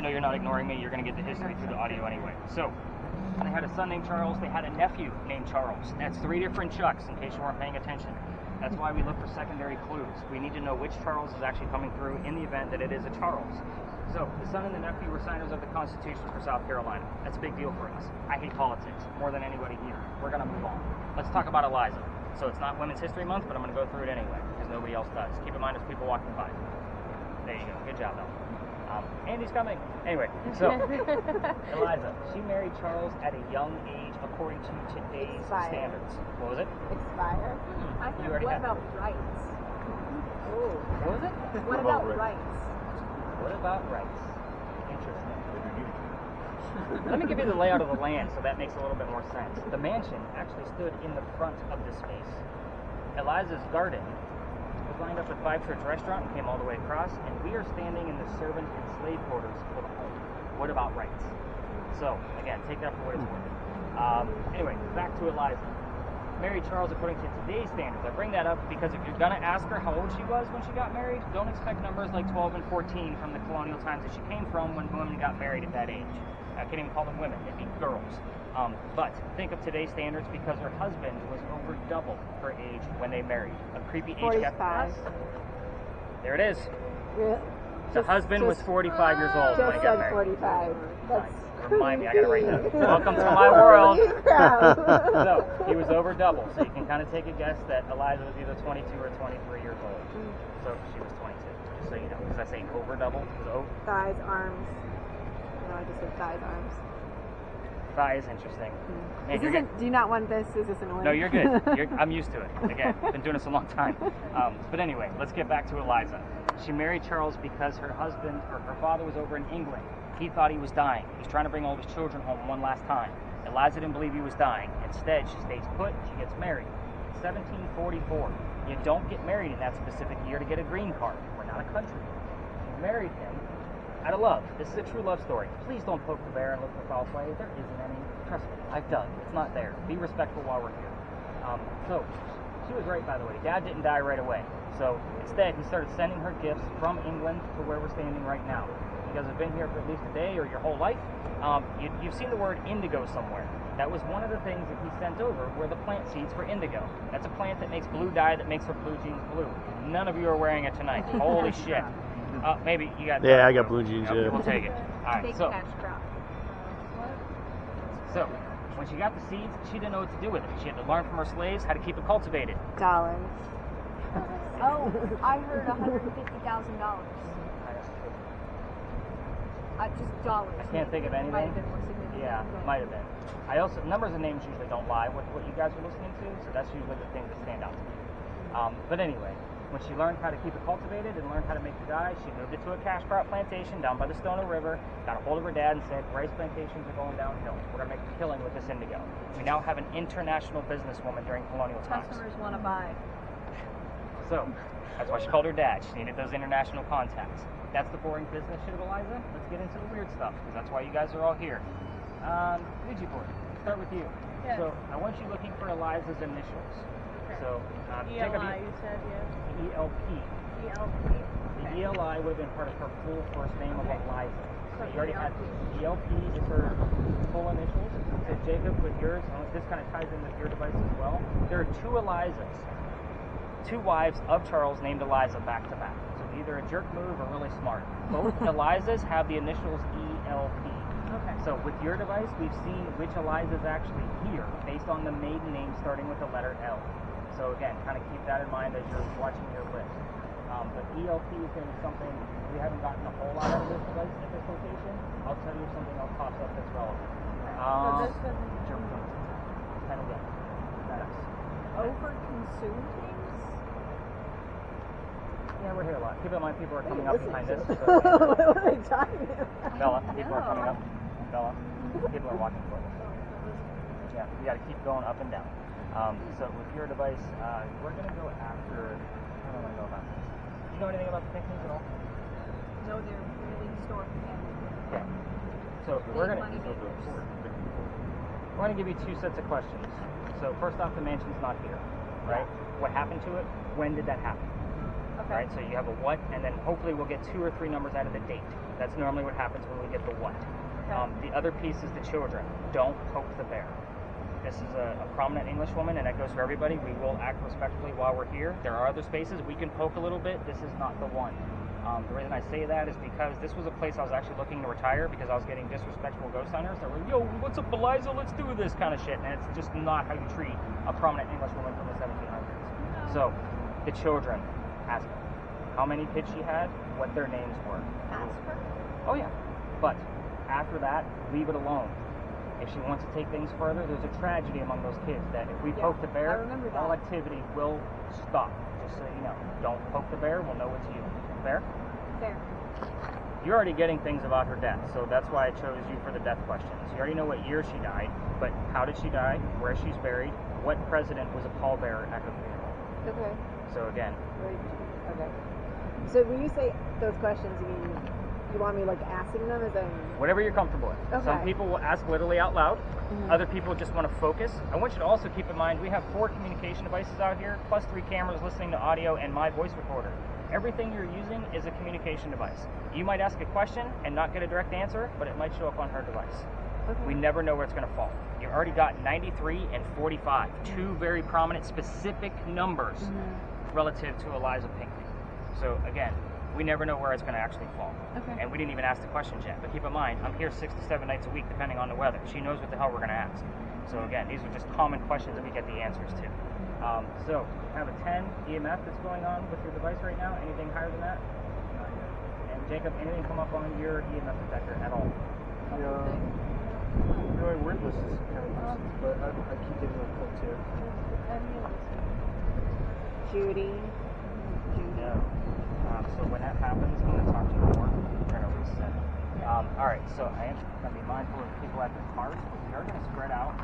know you're not ignoring me. You're going to get the history through the audio anyway. So, they had a son named Charles. They had a nephew named Charles. That's 3 different Chucks, in case you weren't paying attention. That's why we look for secondary clues. We need to know which Charles is actually coming through in the event that it is a Charles. So, the son and the nephew were signers of the Constitution for South Carolina. That's a big deal for us. I hate politics more than anybody here. We're going to move on. Let's talk about Eliza. So, it's not Women's History Month, but I'm going to go through it anyway, because nobody else does. Keep in mind there's people walking by. There you go. Good job, Ellen. Andy's coming. Anyway, so Eliza, she married Charles at a young age according to today's standards. What was it? Expire. What about rights? Oh. What was it? What about rights? What about rights? Interesting. Let me give you the layout of the land so that makes a little bit more sense. The mansion actually stood in the front of this space. Eliza's garden was lined up with Five Church Restaurant and came all the way across, and we are standing in the servant and slave quarters for the home. What about rights? So, again, take that for what it's worth. Anyway, back to Eliza. Married Charles according to today's standards. I bring that up because if you're going to ask her how old she was when she got married, don't expect numbers like 12 and 14 from the colonial times that she came from when women got married at that age. I can't even call them women, it'd be girls. But think of today's standards because her husband was over double her age when they married. A creepy age gap for us. There it is. Really? The husband was 45 years old when they got married. 45. That's Remind me, I gotta write that. Welcome to my world. So, he was over double, so you can kind of take a guess that Eliza was either 22 or 23 years old. So, she was 22, just so you know. Because I say over double? So, thighs, arms. No, I just said thighs, arms. thigh is interesting. Man, do you not want this? Is this annoying? No, you're good. I'm used to it. Again, been doing this a long time. But anyway, let's get back to Eliza. She married Charles because her husband, or her father, was over in England. He thought he was dying. He was trying to bring all of his children home one last time. Eliza didn't believe he was dying. Instead, she stays put and she gets married. 1744. You don't get married in that specific year to get a green card. We're not a country. She married him out of love. This is a true love story. Please don't poke the bear and look for foul play. There isn't any. Trust me. I've dug. It's not there. Be respectful while we're here. So, she was right, by the way. Dad didn't die right away. So, instead, he started sending her gifts from England to where we're standing right now. You guys have been here for at least a day or your whole life. You've seen the word indigo somewhere. That was one of the things that he sent over were the plant seeds for indigo. That's a plant that makes blue dye that makes her blue jeans blue. None of you are wearing it tonight. Holy shit. Maybe you got... Yeah, I got blue jeans, yeah. We'll take it. All right, so... cash crop. So, when she got the seeds, she didn't know what to do with it. She had to learn from her slaves how to keep it cultivated. Dollars. Oh, I heard $150,000. Just dollars. I can't think of anything. Might have been more significant. Yeah, might have been. I also, numbers and names usually don't lie with what you guys are listening to, so that's usually the things that stand out to me. But anyway, when she learned how to keep it cultivated and learned how to make the dye, she moved it to a cash crop plantation down by the Stono River, got a hold of her dad and said, rice plantations are going downhill. We're going to make a killing with this indigo. We now have an international businesswoman during colonial times. Customers want to buy. So, that's why she called her dad. She needed those international contacts. That's the boring business shit of Eliza. Let's get into the weird stuff, because that's why you guys are all here. Ouija board, start with you. Yeah. So, I want you looking for Eliza's initials. Okay. So, Jacob, you said, yeah? ELP. ELP. The ELI would have been part of her full first name of Eliza. So you already had ELP is her full initials. So Jacob with yours, and this kind of ties in with your device as well. There are two Elizas. Two wives of Charles named Eliza back to back. So either a jerk move or really smart. Both Elizas have the initials ELP. Okay. So with your device, we've seen which Eliza is actually here based on the maiden name starting with the letter L. So again, kind of keep that in mind as you're watching your list. But ELP is going to be something we haven't gotten a whole lot out of this device at this location. I'll tell you if something else pops up that's relevant. Kind of again. Overconsume things? Yeah, we're here a lot. Keep in mind, people are coming up behind us. So, What are they talking about? Bella, people are coming up. Bella, people are walking toward us. Yeah, you got to keep going up and down. So with your device, we're going to go after. I don't want to know about this. Do you know anything about the Pictures at all? No, they're really historic. Okay. So we're going to give you two sets of questions. So first off, the mansion's not here, right? What happened to it? When did that happen? Okay. Right, so you have a what, and then hopefully we'll get 2 or 3 numbers out of the date That's normally what happens when we get the what. Okay. The other piece is the children. Don't poke the bear. This is a prominent English woman, and that goes for everybody. We will act respectfully while we're here. There are other spaces we can poke a little bit. This is not the one. The reason I say that is because this was a place I was actually looking to retire because I was getting disrespectful ghost hunters that were, yo, what's up, Eliza? Let's do this kind of shit. And it's just not how you treat a prominent English woman from the 1700s. So, the children, ask her how many kids she had, what their names were. Ask her? Oh, yeah. But after that, leave it alone. If she wants to take things further, there's a tragedy among those kids that if we poke the bear, all activity will stop. Just so you know. Don't poke the bear, we'll know it's you. Fair? Fair. You're already getting things about her death, so that's why I chose you for the death questions. You already know what year she died, but how did she die, where she's buried, what president was a pallbearer at her funeral. Okay. So again, Okay. So when you say those questions, you want me like asking them as in whatever you're comfortable with. Okay. Some people will ask literally out loud. Mhm. Other people just want to focus. I want you to also keep in mind we have 4 communication devices out here, plus 3 cameras listening to audio and my voice recorder. Everything you're using is a communication device. You might ask a question and not get a direct answer, but it might show up on her device. Okay. We never know where it's going to fall. You've already got 93 and 45, 2 very prominent specific numbers relative to Eliza Pinckney. So again, we never know where it's going to actually fall. Okay. And we didn't even ask the questions yet. But keep in mind, I'm here 6 to 7 nights a week, depending on the weather. She knows what the hell we're going to ask. So again, these are just common questions that we get the answers to. So we have a 10 EMF that's going on with your device right now. Anything higher than that? And Jacob, anything come up on your EMF detector at all? Yeah. No, I word lists kind of useless, but I keep getting a call too. Judy. No. So when that happens, I'm going to talk to you more. We're going to reset. All right, so I am going to be mindful of people at their cars. We are going to spread out,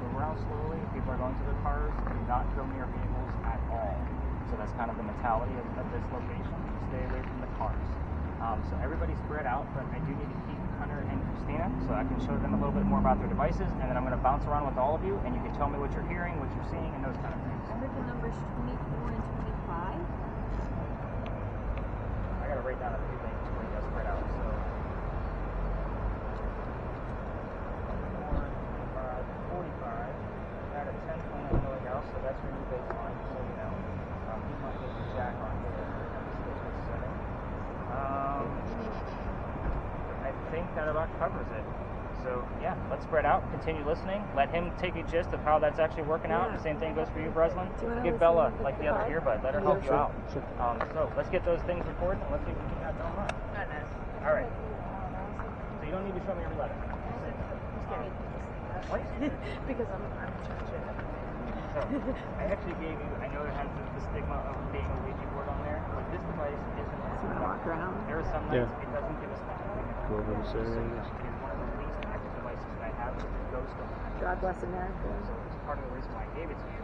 move around slowly. If people are going to their cars, do not go near vehicles at all. So that's kind of the mentality of this location. Stay away from the cars. So everybody spread out, but I do need to keep Hunter and Christina so I can show them a little bit more about their devices, and then I'm going to bounce around with all of you, and you can tell me what you're hearing, what you're seeing, and those kind of things. I heard the numbers 24 and 25. I got to write down a few things before you guys spread out. So 45, at a 10.9 milligauss, so that's your new baseline, so you know. You might get the jack on here. I think that about covers it. So yeah, let's spread out, continue listening, let him take a gist of how that's actually working out. The same thing goes for you, Breslin. Give Bella, like the other earbud, let her help you out. So let's get those things recorded and let's see if we can get that online. All right. So you don't need to show me every letter. What? Because I'm church. So, I actually gave you, I know it has the stigma of being a Ouija board on there, but this device isn't. So I walk around. There are some nights it doesn't give us anything. Go over this area. It is one of the least active devices that I have is the ghost of God bless America. So it's part of the reason why I gave it to you,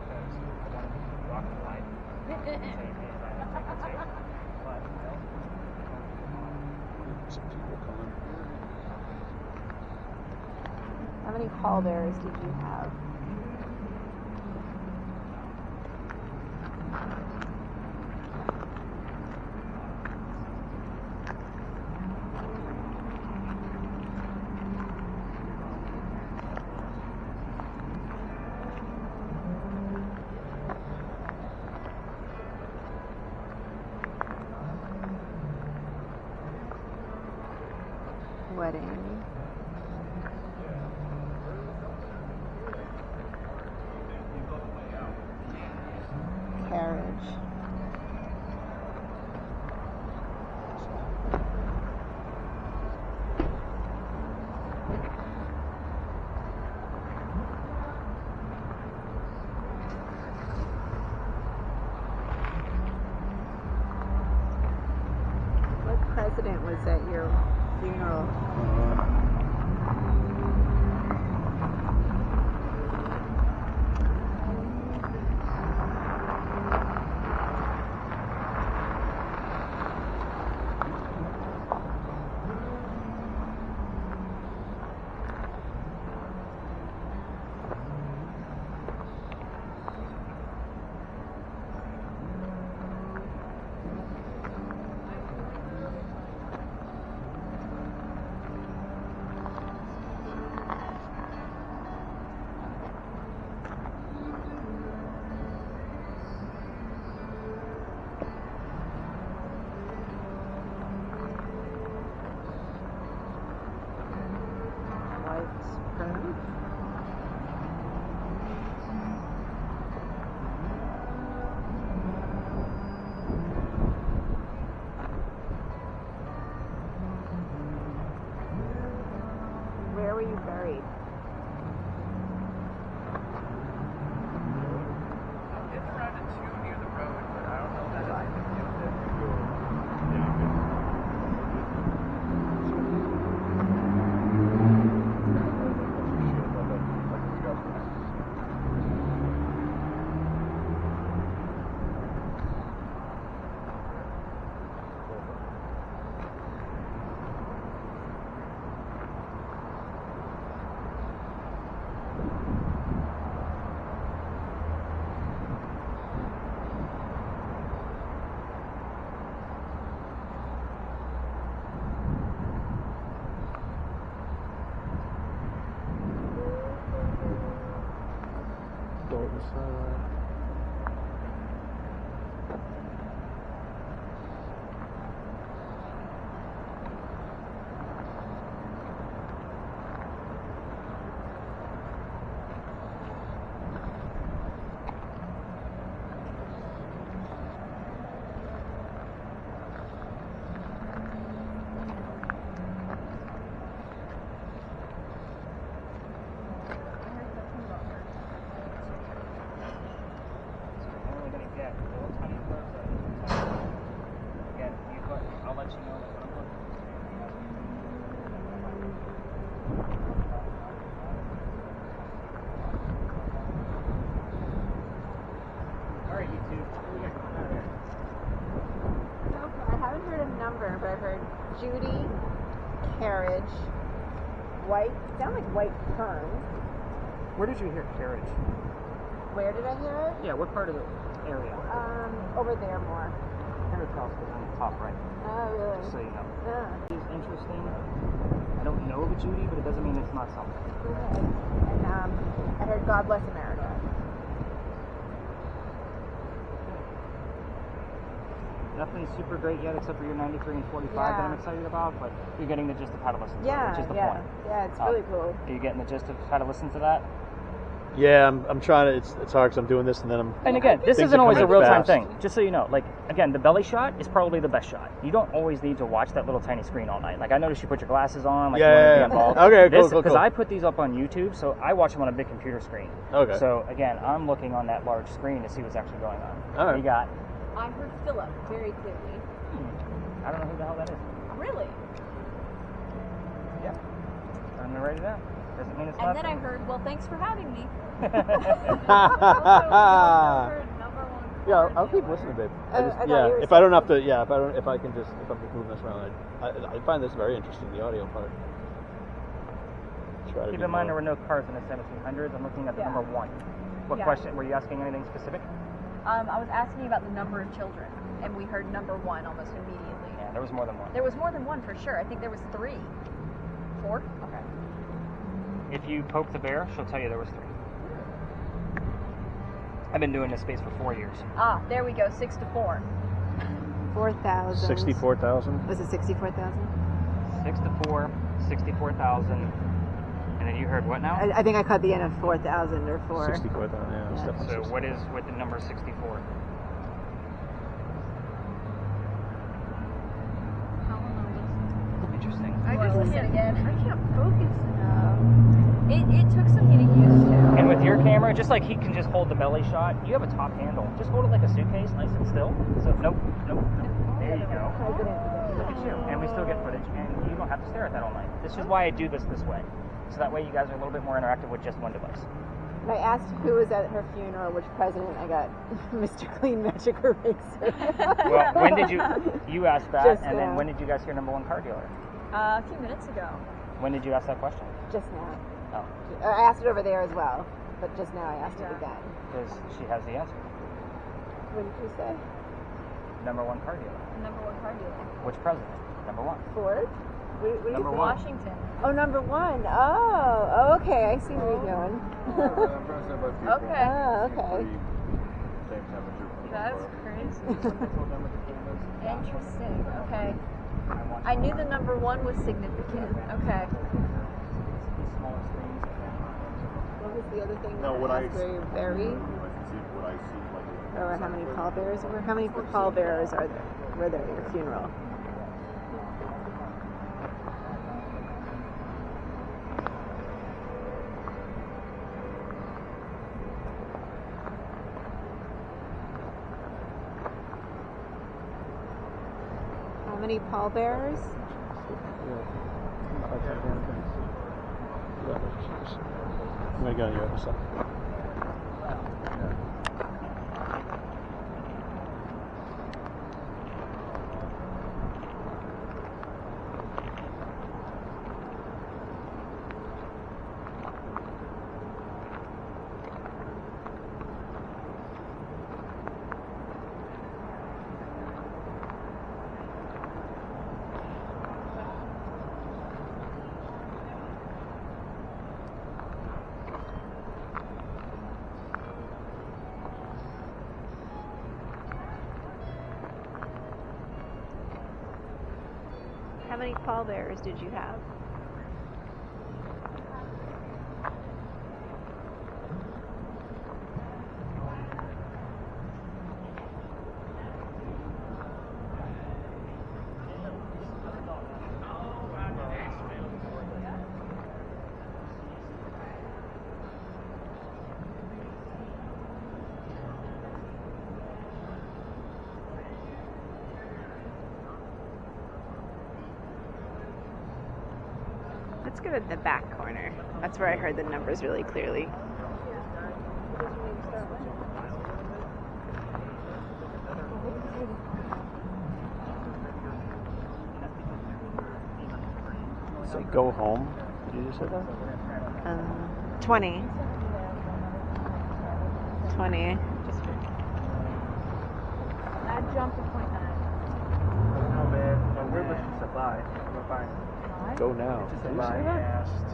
because I wanted you to walk the life. But, Some people calling. How many pallbearers did you have? Wedding. Carriage. What president was at your funeral? were you buried? It's around a 2 near the road, but I don't know if that has anything to do with it. I'll let you know what I'm looking for. Alright, YouTube. What do we got coming out of there? Okay, I haven't heard a number, but I've heard Judy, carriage, white, sound like white ferns. Where did you hear carriage? Where did I hear it? Yeah, what part of the area? Over there more. Carriage house is on the top right. Oh, really? Just so you know. Yeah. It's interesting. I don't know of a Judy, but it doesn't mean it's not something. Okay. And I heard God Bless America. Nothing super great yet, except for your 93 and 45 that I'm excited about, but you're getting the gist of how to listen to it, which is the point. Yeah, it's really cool. Are you getting the gist of how to listen to that? Yeah, I'm trying to. It's hard because I'm doing this and then I'm. And again, this Things isn't are always a coming real-time fast. thing, just so you know. Like, again, the belly shot is probably the best shot. You don't always need to watch that little tiny screen all night. Like, I noticed you put your glasses on, like you want to be involved. Okay, cool. Because I put these up on YouTube, so I watch them on a big computer screen. Okay. So, again, I'm looking on that large screen to see what's actually going on. All right. You got, I heard Philip very clearly. I don't know who the hell that is. Really? Yeah. I'm gonna write it down. Doesn't mean it's And not. then I heard, well, thanks for having me. Yeah, I'll keep listening, babe. I thought you were If I don't have to, if I'm just moving this around, I find this very interesting, the audio part. Try to Keep be in mind there more- were no cars in the 1700s. I'm looking at the number 1. What Yeah. question? Were you asking anything specific? I was asking about the number of children, and we heard number 1 almost immediately. Yeah, there was more than one. There was more than 1 for sure. I think there was 3. 4? Okay. If you poke the bear, she'll tell you there was 3. I've been doing this space for 4 years. Ah, there we go. 6 to 4. 4,000. 64,000. Was it 64,000? 6 to 4, 64,000. And then you heard what now? I think I caught the end of 4,000 or 4. 64,000. Yeah, it's definitely So 64. what is with the number 64? Interesting. I just listened again. I can't focus now. It took some getting used to. And with your camera, just like he can just hold the belly shot, you have a top handle. Just hold it like a suitcase, nice and still. So nope. There you go. Look at you. And we still get footage, and you don't have to stare at that all night. This is why I do this way. So that way you guys are a little bit more interactive with just one device. And I asked who was at her funeral, which president. I got Mr. Clean Magic Eraser. Well, when did you asked that, Just and then now. when did you guys hear number 1 car dealer? A few minutes ago. When did you ask that question? Just now. Oh, I asked it over there as well, but just now I asked it again. because she has the answer. What did you say? Number 1 car dealer. Number 1 car dealer. Which president? Number 1. Ford? What do you Number say? 1. Washington. Oh, number 1. Oh, okay. I see where you're going. Okay. Oh, okay. Same temperature. That's crazy. Interesting. Okay. I knew the number 1 was significant. Okay. These smaller screens. What was the other thing? No, that what I asked where you're buried? What I see, like, Or how many pallbearers were? How many pallbearers are there? Were there at your funeral? many pallbearers? I'm gonna go on your other side. How many pallbearers did you have? Let's go to the back corner. That's where I heard the numbers really clearly. Say go home. Did you just say that? 20. 20. That jump to 29. Oh man, we're just a buy. We're buying. Go now. Just Did you I say that? asked,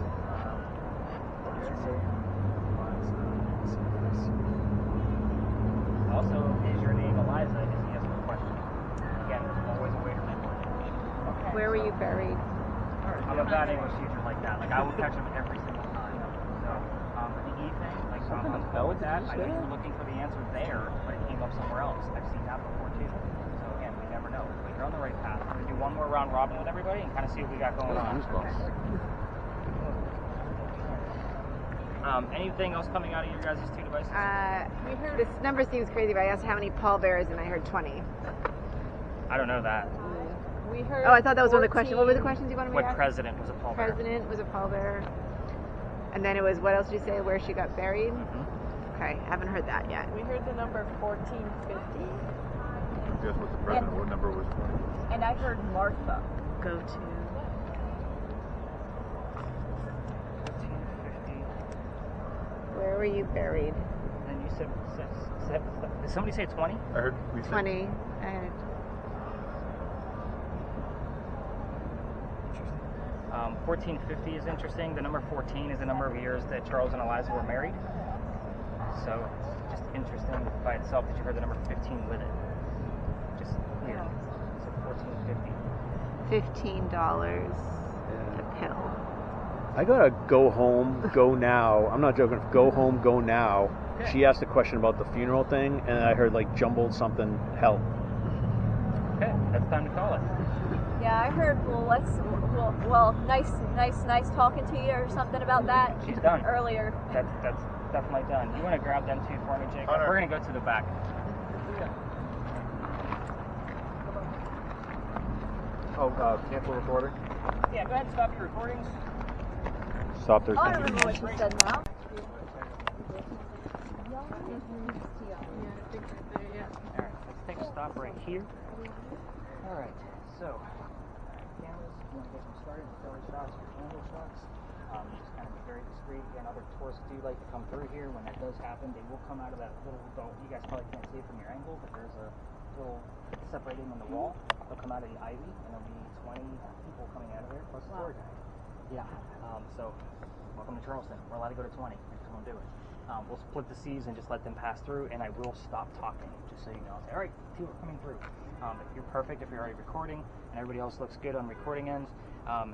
Also, is your name Eliza? Is the answer to the question. Again, there's always a way to record it. Where were you buried? I'm a bad English teacher like that. Like, I will catch them every single time. So, the E thing, like, I'm cool with that. I know you were looking for the answer there, but it came up somewhere else. I've seen that before, too. So, again, we never know. But you're on the right path. We're going to do one more round robin with everybody and kind of see what we got going on. Anything else coming out of your guys' two devices? We heard this number seems crazy, but I asked how many pallbearers, and I heard 20. I don't know that. We heard. Oh, I thought that was one of the questions. What were the questions you wanted me to What ask? president was a pallbearer? President was a pallbearer. And then it was, what else did you say, where she got buried? Mm-hmm. Okay, haven't heard that yet. We heard the number 1450. guess what the president, what number was 20? And I heard Martha. Go to. Where were you buried? And you said, did somebody say 20? I heard we said 20. And 1450 is interesting. The number 14 is the number of years that Charles and Eliza were married. So just interesting by itself that you heard the number 15 with it. Just weird. So 1450. $15 a pill. I got a go home, go now. I'm not joking. Go home, go now. Okay. She asked a question about the funeral thing, and I heard like jumbled something. Help. Okay, that's time to call it. Yeah, I heard. Well, nice talking to you or something about that. She's done. Earlier. That's definitely done. You want to grab them two for me, Jacob? Hunter. We're gonna go to the back. Cancel recording. Yeah, go ahead and stop your recordings. Stop their Oh, I remember what you said now. Alright, let's take a stop right here. Alright, so cameras, you want to get them started, belly shots or angle shots. Just kind of be very discreet. Again, other tourists do like to come through here. When that does happen, they will come out of that little dome. You guys probably can't see it from your angle, but there's a little separating in the wall. They'll come out of the ivy, and there'll be 20 people coming out of there, plus a storage area. Yeah. So, welcome to Charleston. We're allowed to go to 20. We just won't do it. We'll split the seas and just let them pass through, and I will stop talking, just so you know. I'll say, all right, two are coming through. If you're perfect, if you're already recording, and everybody else looks good on recording ends,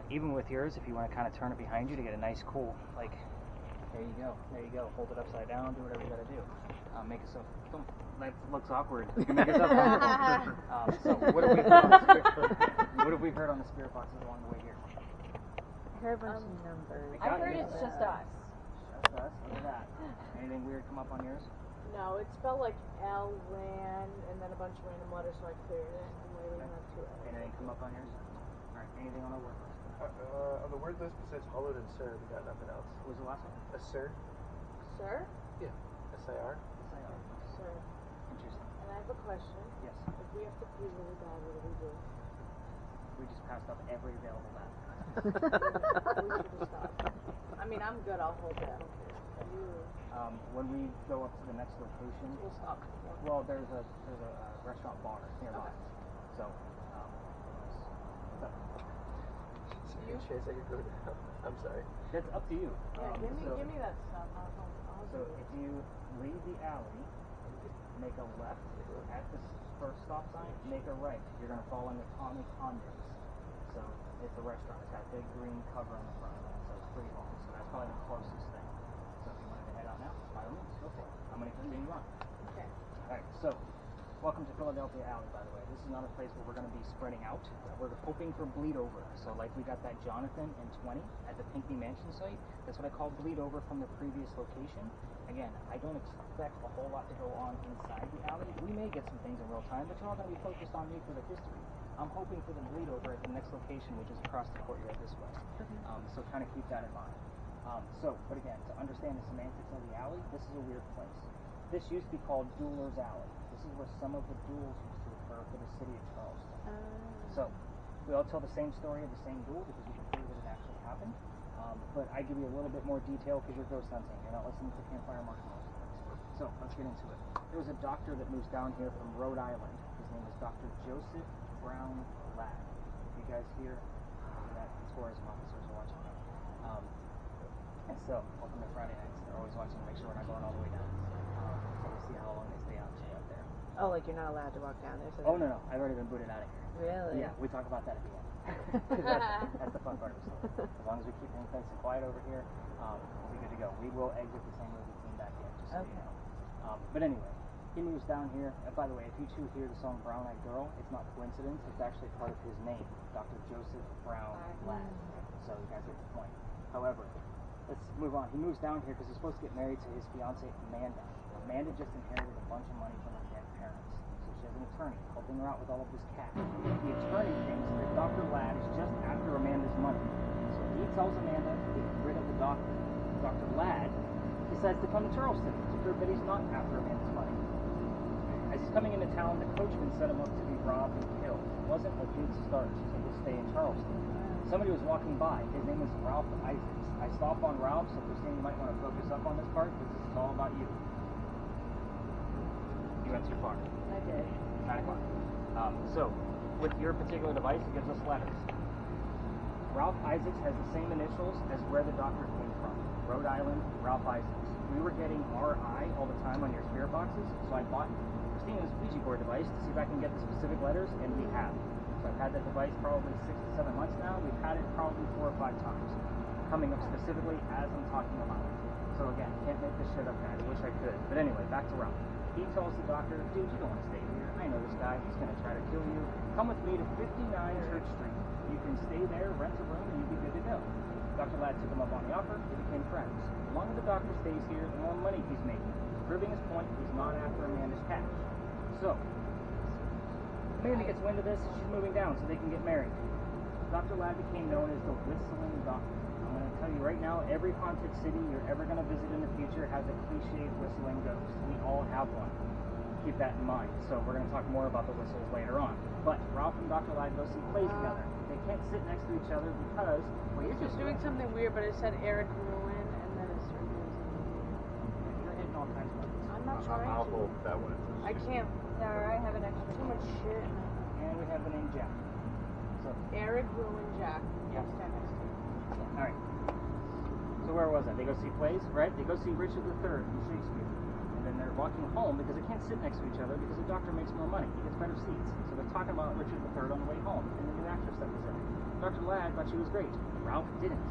even with yours, if you want to kind of turn it behind you to get a nice, cool, like, there you go, hold it upside down, do whatever you got to do. Make yourself, that looks awkward. You can make yourself comfortable. So, what have we heard on the spirit boxes along the way here? I heard a bunch of numbers. I heard it's just us. Just us, look at that. Anything weird come up on yours? No, it's spelled like L-land and then a bunch of random letters, so I cleared it. And later we have two L's. Anything come up on yours? Alright, anything on the word list? On the word list besides hollowed and sir, we got nothing else. What was the last one? A sir? Sir? Yeah. S-I-R? SIR. Sir. Interesting. And I have a question. Yes. If we have to pee really bad, what do we do? We just passed up every available map. We should just stop. I mean, I'm good. I'll hold it. I don't care. You. When we go up to the next location, We'll stop. well, there's a restaurant bar nearby. So, what's up? It's a good chance I could go down. I'm sorry. That's up to you. Yeah, give me that stuff. I'll So do it. if you leave the alley, make a left at the first stop sign, make a right. You're gonna fall into Tommy Condos. So it's a restaurant. It's got a big green cover on the front of it, so it's pretty long. So that's probably the closest thing. So if you wanted to head out now, by all means, go for it. I'm gonna continue on. Okay. Alright, so welcome to Philadelphia Alley, by the way. This is not a place where we're going to be spreading out. We're hoping for bleed over. So like we got that Jonathan and 20 at the Pinckney Mansion site. That's what I call bleed over from the previous location. Again, I don't expect a whole lot to go on inside the alley. We may get some things in real time, but you're all going to be focused on me for the history. I'm hoping for the bleed over at the next location, which is across the courtyard this way. So kind of keep that in mind. But again, to understand the semantics of the alley, this is a weird place. This used to be called Dueler's Alley. This is where some of the duels used to occur for the city of Charleston. So, we all tell the same story of the same duel because we can prove that it actually happened. But I give you a little bit more detail because you're ghost hunting. You're not listening to campfire marshmallows. So, let's get into it. There was a doctor that moves down here from Rhode Island. His name is Dr. Joseph Brown Ladd. You guys hear that? Tourism officers are watching that. And so, welcome to Friday nights. They're always watching to make sure we're not going all the way down. So we'll see how long they stay out there. Oh, like you're not allowed to walk down there? So Oh, no. I've already been booted out of here. Really? Yeah, we talk about that at the end. 'Cause that's the fun part of the story. As long as we keep things nice and quiet over here, we'll be good to go. We will exit the same way we came back in, just so you know. But anyway, he moves down here. And by the way, if you two hear the song Brown Eyed Girl, it's not coincidence. It's actually part of his name, Dr. Joseph Brown Ladd. So you guys get the point. However, let's move on. He moves down here because he's supposed to get married to his fiancée, Amanda. Amanda just inherited a bunch of money from her dead parents. So she has an attorney helping her out with all of this cash. The attorney thinks that Dr. Ladd is just after Amanda's money. So he tells Amanda to get rid of the doctor. Dr. Ladd decides to come to Charleston to prove that he's not after Amanda's money. As he's coming into town, the coachman set him up to be robbed and killed. It wasn't a good start to his stay in Charleston. Somebody was walking by. His name is Ralph Isaacs. I stop on Ralph, so Christine, you might want to focus up on this part because this is all about you. You went too far. I did. 9 o'clock. So, with your particular device, it gives us letters. Ralph Isaacs has the same initials as where the doctor came from. Rhode Island, Ralph Isaacs. We were getting RI all the time on your spirit boxes, so I bought Christina's Ouija board device to see if I can get the specific letters, and we have. So I've had that device probably 6 to 7 months now. We've had it probably 4 or 5 times, coming up specifically as I'm talking about it. So again, can't make this shit up, guys. I wish I could. But anyway, back to Ralph. He tells the doctor, dude, you don't want to stay here. I know this guy. He's going to try to kill you. Come with me to 59 Church Street. You can stay there, rent a room, and you'll be good to go. Dr. Ladd took him up on the offer. They became friends. The longer the doctor stays here, the more money he's making. Proving his point, he's not after Amanda's cash. So, Amanda gets wind of this, she's moving down so they can get married. Dr. Ladd became known as the Whistling Doctor. I'm going to tell you right now, every haunted city you're ever going to visit in the future has a cliched whistling ghost. We all have one. Keep that in mind. So we're going to talk more about the whistles later on. But Ralph and Dr. Ladd go see plays together. They can't sit next to each other because, well, you're just doing something weird, but it said Eric Ruin, and then it started You're hitting all kinds of buttons. I'm not trying I'll to. hold that one. I can't. There, I have an extra. Too much shit. And we have the name Jack. So, Eric Ruin Jack. Yeah. Stand next to you. alright. So where was I? They go see plays, right? They go see Richard III from Shakespeare. And then they're walking home because they can't sit next to each other because the doctor makes more money. He gets better seats. So they're talking about Richard III on the way home and the new actress that was in it. Dr. Ladd thought she was great. Ralph didn't.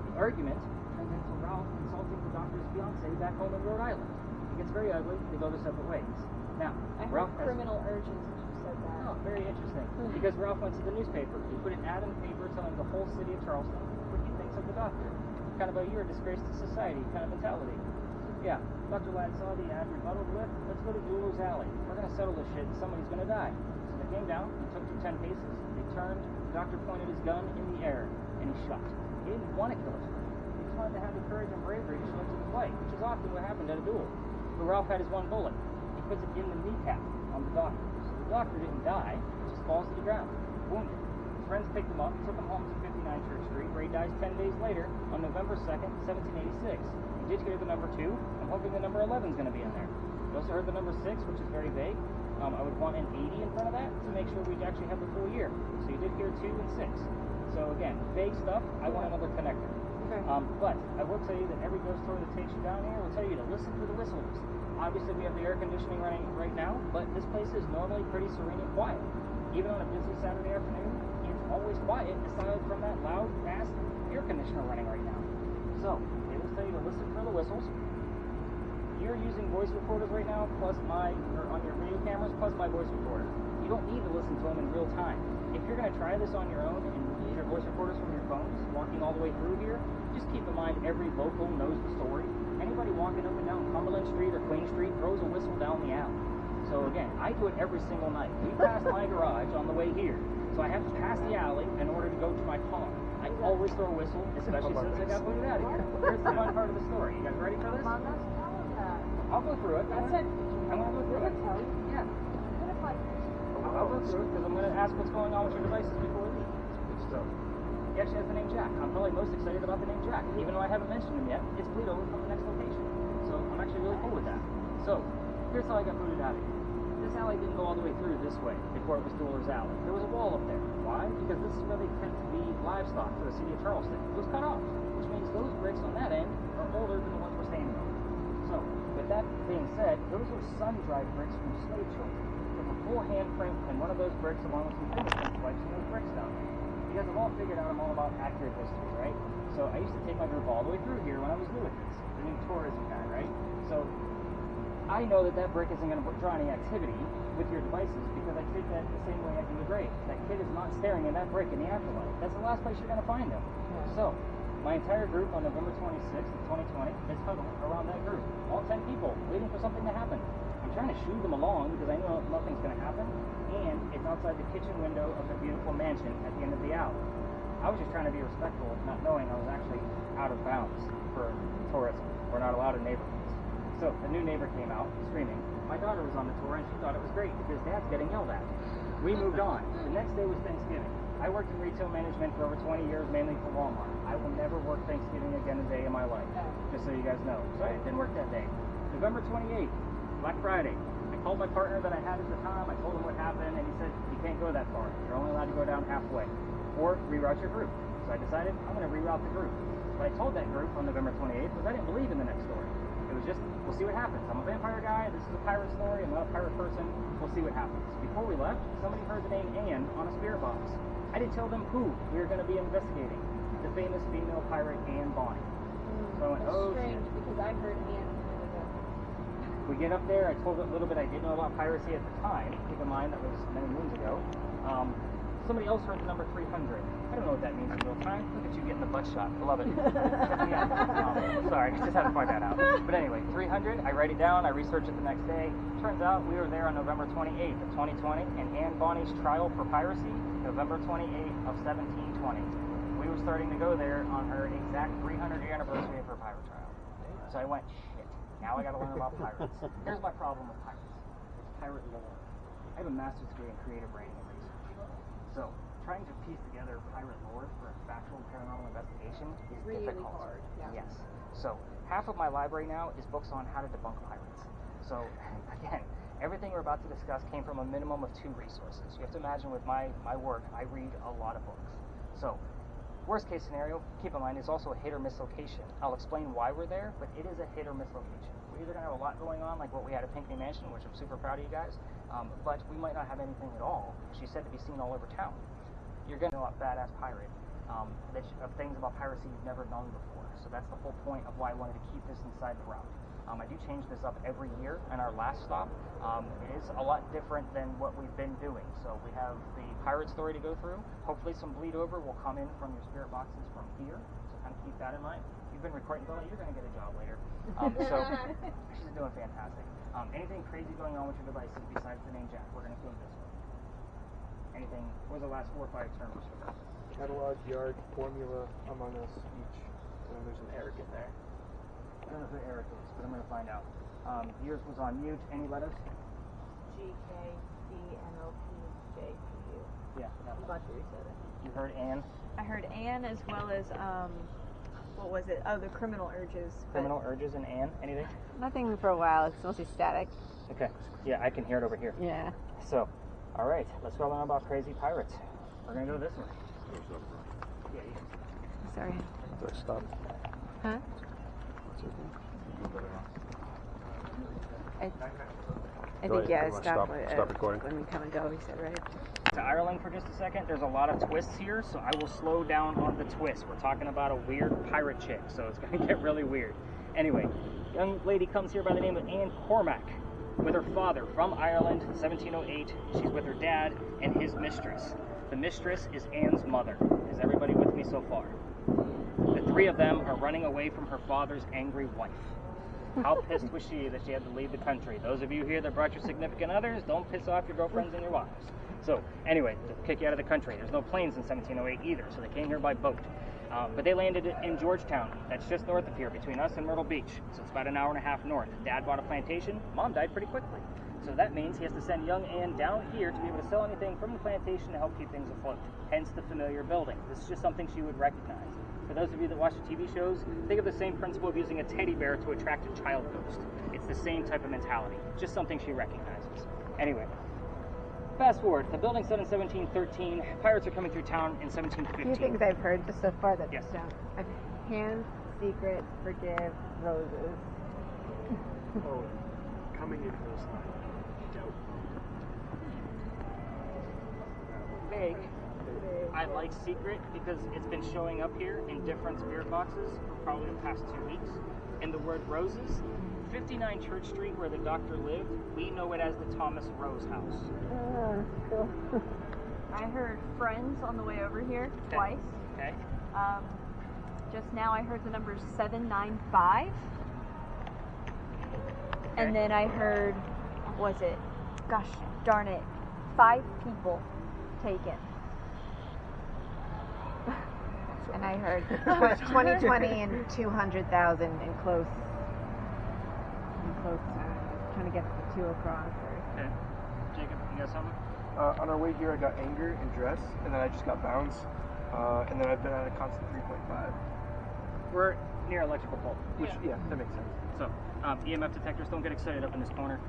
The argument turns into Ralph insulting the doctor's fiancée back home in Rhode Island. It gets very ugly. They go their separate ways. Now, I heard Ralph has... criminal urges as you said that. Oh, very interesting. Because Ralph went to the newspaper. He put an ad in the paper telling the whole city of Charleston what he thinks of the doctor. Kind of a you're a disgrace to society kind of mentality. Yeah, Dr. Ladd saw the ad, rebuttal with, let's go to Jeweler's Alley. We're going to settle this shit and somebody's going to die. So they came down, he took 10 paces, they turned, the doctor pointed his gun in the air, and he shot. He didn't want to kill his friend. He just wanted to have the courage and bravery to show up to the fight, which is often what happened at a duel. But Ralph had his one bullet. He puts it in the kneecap on the doctor. So the doctor didn't die, he just falls to the ground, wounded. His friends picked him up, took him home to 59 Church Street, where he dies 10 days later on November 2nd, 1786. Did hear the number 2. I'm hoping the number 11 is going to be in there. You also heard the number 6, which is very vague. I would want an 80 in front of that to make sure we actually have the full year. So you did hear 2 and 6. So again, vague stuff. I want another connector. Okay. But I will tell you that every ghost tour that takes you down here will tell you to listen for the whistles. Obviously, we have the air conditioning running right now, but this place is normally pretty serene and quiet. Even on a busy Saturday afternoon, it's always quiet aside from that loud ass air conditioner running right now. So they will tell you to listen for the whistles. You're using voice recorders right now, plus or on your video cameras, plus my voice recorder. You don't need to listen to them in real time. If you're going to try this on your own and use your voice recorders from your phones, walking all the way through here, just keep in mind every local knows the story. Anybody walking up and down Cumberland Street or Queen Street throws a whistle down the alley. So again, I do it every single night. We pass my garage on the way here, so I have to pass the alley in order to go to my car. I always throw a whistle, especially since I got booted out of here. Here's the fun part of the story. You guys ready for this? Mom, that's tell him that. I'll go through it. I said, I'm going to go through it. tell you. Yeah. What if I I'll go through it because I'm going to ask what's going on with your devices before we leave. So, he actually has the name Jack. I'm probably most excited about the name Jack, even though I haven't mentioned him yet. It's Bleed over from the next location. So, I'm actually really cool with that. So, here's how I got booted out of here. This alley didn't go all the way through this way before it was Jeweler's Alley. There was a wall up there. Why? Because this is where they tend to be livestock for the city of Charleston. It was cut off, which means those bricks on that end are older than the ones we're standing on. So, with that being said, those are sun-dried bricks from slave children. With a full handprint and one of those bricks along with some fingerprint swipes from those bricks down there. You guys have all figured out I'm all about accurate history, right? So I used to take my group all the way through here when I was new at this, the new tourism guy, right? So I know that brick isn't going to draw any activity with your devices because I take that the same way I do the grave. That kid is not staring at that brick in the afterlife. That's the last place you're going to find him. So my entire group on November 26th of 2020 is huddled around that group. All 10 people waiting for something to happen. I'm trying to shoo them along because I know nothing's going to happen, and it's outside the kitchen window of the beautiful mansion at the end of the alley. I was just trying to be respectful, not knowing I was actually out of bounds for tourism. We're not allowed in neighborhoods. So the new neighbor came out screaming. My daughter was on the tour and she thought it was great because Dad's getting yelled at. We moved on. The next day was Thanksgiving. I worked in retail management for over 20 years, mainly for Walmart. I will never work Thanksgiving again a day in my life, just so you guys know. So I didn't work that day. November 28th, Black Friday. I called my partner that I had at the time. I told him what happened, and he said, you can't go that far. You're only allowed to go down halfway, or reroute your group. So I decided I'm going to reroute the group. What I told that group on November 28th was I didn't believe in the next story. It was just, we'll see what happens. I'm a vampire guy. This is a pirate story. I'm not a pirate person. We'll see what happens. Before we left, somebody heard the name Anne on a spirit box. I didn't tell them who we were going to be investigating. The famous female pirate Anne Bonny. So I went, oh, strange because I heard Anne. We get up there. I told a little bit I didn't know about piracy at the time. Keep in mind that was many moons ago. Somebody else heard the number 300. I don't know what that means in real time. Look at you getting the butt shot. I love it. Sorry, just had to point that out. But anyway, 300. I write it down. I research it the next day. Turns out we were there on November 28th of 2020, and Anne Bonny's trial for piracy, November 28th of 1720. We were starting to go there on her exact 300th anniversary of her pirate trial. So I went, shit. Now I got to learn about pirates. Here's my problem with pirates. It's pirate lore. I have a master's degree in creative writing and research. So, trying to piece together pirate lore for a factual paranormal investigation is really difficult. hard. Yeah. Yes. So, half of my library now is books on how to debunk pirates. So, again, everything we're about to discuss came from a minimum of 2 resources. You have to imagine with my work, I read a lot of books. So, worst case scenario, keep in mind, it's also a hit or miss location. I'll explain why we're there, but it is a hit or miss location. We're either going to have a lot going on, like what we had at Pinckney Mansion, which I'm super proud of you guys, but we might not have anything at all. She's said to be seen all over town. You're going to know a badass pirate of things about piracy you've never known before. So that's the whole point of why I wanted to keep this inside the route. I do change this up every year, and our last stop is a lot different than what we've been doing. So we have the pirate story to go through. Hopefully some bleed over will come in from your spirit boxes from here, so kind of keep that in mind. You've been recording, Bella, you're going to get a job later. So she's doing fantastic. Anything crazy going on with your devices besides the name Jack? We're going to go this way. Anything, what was the last 4 or 5 terms for that? Catalog, yard, formula, among us, each. And then there's an Eric in there. I don't know who Eric is, but I'm going to find out. Yours was on mute. Any letters? GKDNOPJPU. Yeah. I'm about to reset it. You heard Anne? I heard Anne as well as what was it? Oh, the criminal urges. Criminal urges and Anne? Anything? Nothing for a while. It's mostly static. Okay. Yeah, I can hear it over here. Yeah. So, all right, let's go learn about crazy pirates. We're going to go this way. Yeah, you can. Sorry. Do I stop? Huh? I Go think, ahead. yeah, You wanna stop recording? when we come and go, he said, right? To Ireland for just a second. There's a lot of twists here, so I will slow down on the twist. We're talking about a weird pirate chick, so it's going to get really weird. Anyway, young lady comes here by the name of Anne Cormac with her father from Ireland, 1708. She's with her dad and his mistress. The mistress is Anne's mother. Is everybody with me so far? The 3 of them are running away from her father's angry wife. How pissed was she that she had to leave the country? Those of you here that brought your significant others, don't piss off your girlfriends and your wives. So, anyway, to kick you out of the country. There's no planes in 1708 either, so they came here by boat. But they landed in Georgetown. That's just north of here, between us and Myrtle Beach. So it's about an hour and a half north. Dad bought a plantation. Mom died pretty quickly. So that means he has to send young Anne down here to be able to sell anything from the plantation to help keep things afloat. Hence the familiar building. This is just something she would recognize. For those of you that watch the TV shows, think of the same principle of using a teddy bear to attract a child ghost. It's the same type of mentality. Just something she recognizes. Anyway, fast forward. The building's set in 1713. Pirates are coming through town in 1715. A few things I've heard just so far that Yes. hand, secret, forgive, roses. Oh, coming in this line. Dope. Vague. I like secret because it's been showing up here in different spirit boxes for probably the past 2 weeks. And the word roses, 59 Church Street where the doctor lived, we know it as the Thomas Rose House. Cool. I heard friends on the way over here twice. Okay. Just now I heard the number 795. And then I heard, was it, gosh darn it, 5 people taken. And I heard 2020 and 200,000 in close, trying to get the 2 across. Okay. Jacob, you got something? On our way here, I got anger and dress, and then I just got bounce, and then I've been at a constant 3.5. We're near electrical pole. Which, yeah, that makes sense. So, EMF detectors, don't get excited up in this corner.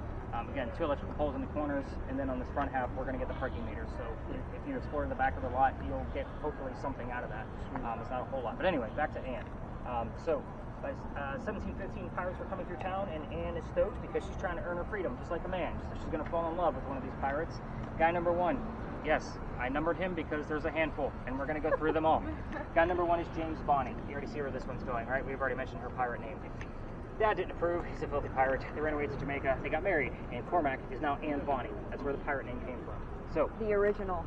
Again, 2 electrical poles in the corners, and then on this front half, we're going to get the parking meters. So if you explore the back of the lot, you'll get hopefully something out of that. It's not a whole lot. But anyway, back to Anne. So by 1715, pirates were coming through town, and Anne is stoked because she's trying to earn her freedom, just like a man. So she's going to fall in love with one of these pirates. Guy number 1. Yes, I numbered him because there's a handful, and we're going to go through them all. Guy number 1 is James Bonny. You already see where this one's going, right? We've already mentioned her pirate name. Dad didn't approve. He's a filthy pirate. They ran away to Jamaica. They got married, and Cormac is now Anne Bonny. That's where the pirate name came from. So, The original.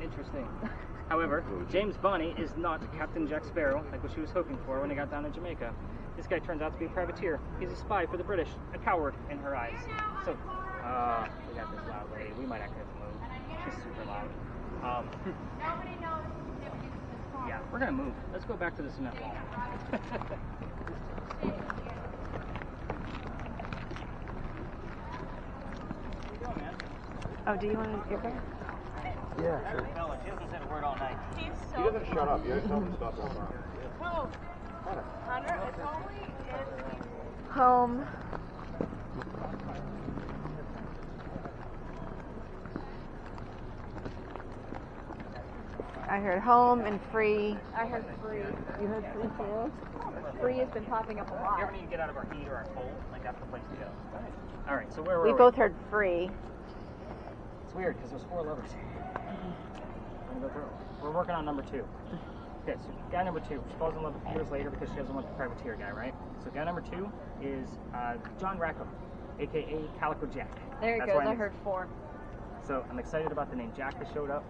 interesting. However, James Bonny is not Captain Jack Sparrow, like what she was hoping for when they got down to Jamaica. This guy turns out to be a privateer. He's a spy for the British, a coward in her eyes. So, we got this loud lady. We might actually have to move. She's super loud. Nobody knows that we use this car. Yeah, we're gonna move. Let's go back to the cement wall. Oh, do you want to give her? Yeah, sure. Bella, she hasn't said a word all night. He's You so gotta shut up. You gotta tell me to stop that car. Whoa. Hunter, it's only in Home. I heard home and free. I heard free. You heard free too? Free has been popping up a You lot. ever need to get out of our heat or our cold? Like, that's the place to go. All right, so where were We we? both heard free. It's weird because there's 4 levers. We're working on number 2. Okay, so guy number 2, she falls in love years later because she doesn't want the privateer guy, right? So guy number 2 is John Rackham, aka Calico Jack. There it That's goes. why I heard 4. So I'm excited about the name Jack that showed up.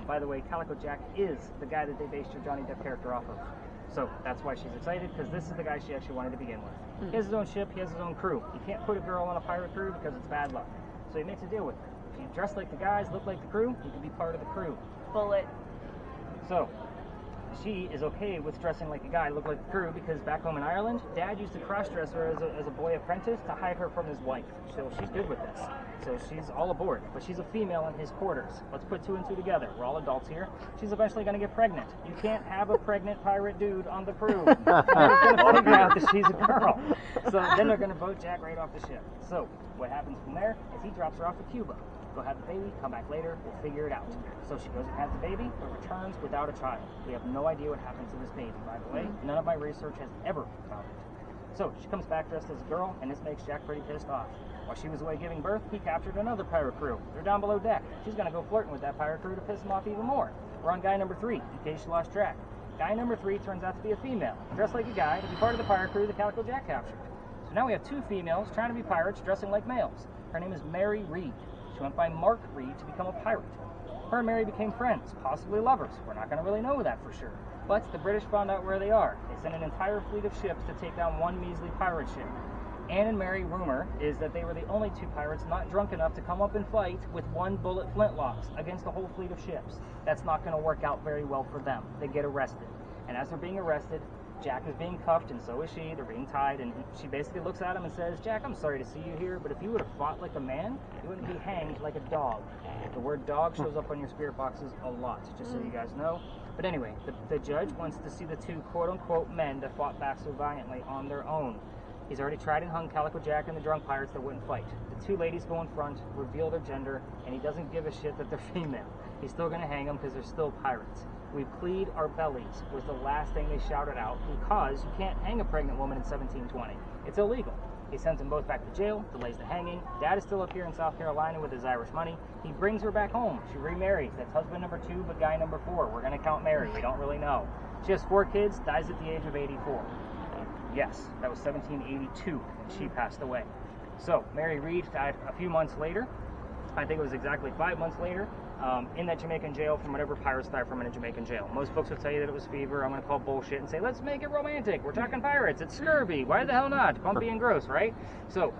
By the way, Calico Jack is the guy that they based your Johnny Depp character off of. So that's why she's excited, because this is the guy she actually wanted to begin with. He has his own ship, he has his own crew. You can't put a girl on a pirate crew because it's bad luck. So he makes a deal with her. If you dress like the guys, look like the crew, you can be part of the crew. Bullet. So she is okay with dressing like a guy, look like the crew, because back home in Ireland, Dad used to cross-dress her as a boy apprentice to hide her from his wife. So she's good with this. So she's all aboard, but she's a female in his quarters. Let's put 2 and 2 together. We're all adults here. She's eventually going to get pregnant. You can't have a pregnant pirate dude on the crew. They're going to figure out that she's a girl. So then they're going to boat Jack right off the ship. So what happens from there is he drops her off at Cuba. Go have the baby, come back later, we'll figure it out. So she goes and has the baby, but returns without a child. We have no idea what happens to this baby, by the way. None of my research has ever found it. So she comes back dressed as a girl, and this makes Jack pretty pissed off. While she was away giving birth, he captured another pirate crew. They're down below deck. She's going to go flirting with that pirate crew to piss him off even more. We're on guy number 3, in case you lost track. Guy number 3 turns out to be a female, dressed like a guy to be part of the pirate crew that Calico Jack captured. So now we have 2 females trying to be pirates dressing like males. Her name is Mary Reed. She went by Mark Reed to become a pirate. Her and Mary became friends, possibly lovers. We're not going to really know that for sure. But the British found out where they are. They sent an entire fleet of ships to take down one measly pirate ship. Anne and Mary, rumor is that they were the only 2 pirates not drunk enough to come up and fight with 1 bullet flintlocks against a whole fleet of ships. That's not going to work out very well for them. They get arrested. And as they're being arrested, Jack is being cuffed, and so is she. They're being tied, and she basically looks at him and says, Jack, I'm sorry to see you here, but if you would have fought like a man, you wouldn't be hanged like a dog. The word dog shows up on your spirit boxes a lot, just so you guys know. But anyway, the judge wants to see the 2 quote-unquote men that fought back so valiantly on their own. He's already tried and hung Calico Jack and the drunk pirates that wouldn't fight. The 2 ladies go in front, reveal their gender, and he doesn't give a shit that they're female. He's still going to hang them because they're still pirates. We plead our bellies was the last thing they shouted out, because you can't hang a pregnant woman in 1720. It's illegal. He sends them both back to jail, delays the hanging. Dad is still up here in South Carolina with his Irish money. He brings her back home. She remarries. That's husband number 2, but guy number 4. We're going to count Mary. We don't really know. She has 4 kids, dies at the age of 84. Yes, that was 1782 when she passed away. So Mary Reed died a few months later. I think it was exactly 5 months later, in that Jamaican jail from whatever pirates died from in a Jamaican jail. Most folks will tell you that it was fever. I'm going to call bullshit and say, let's make it romantic. We're talking pirates. It's scurvy. Why the hell not? Bumpy and gross, right? So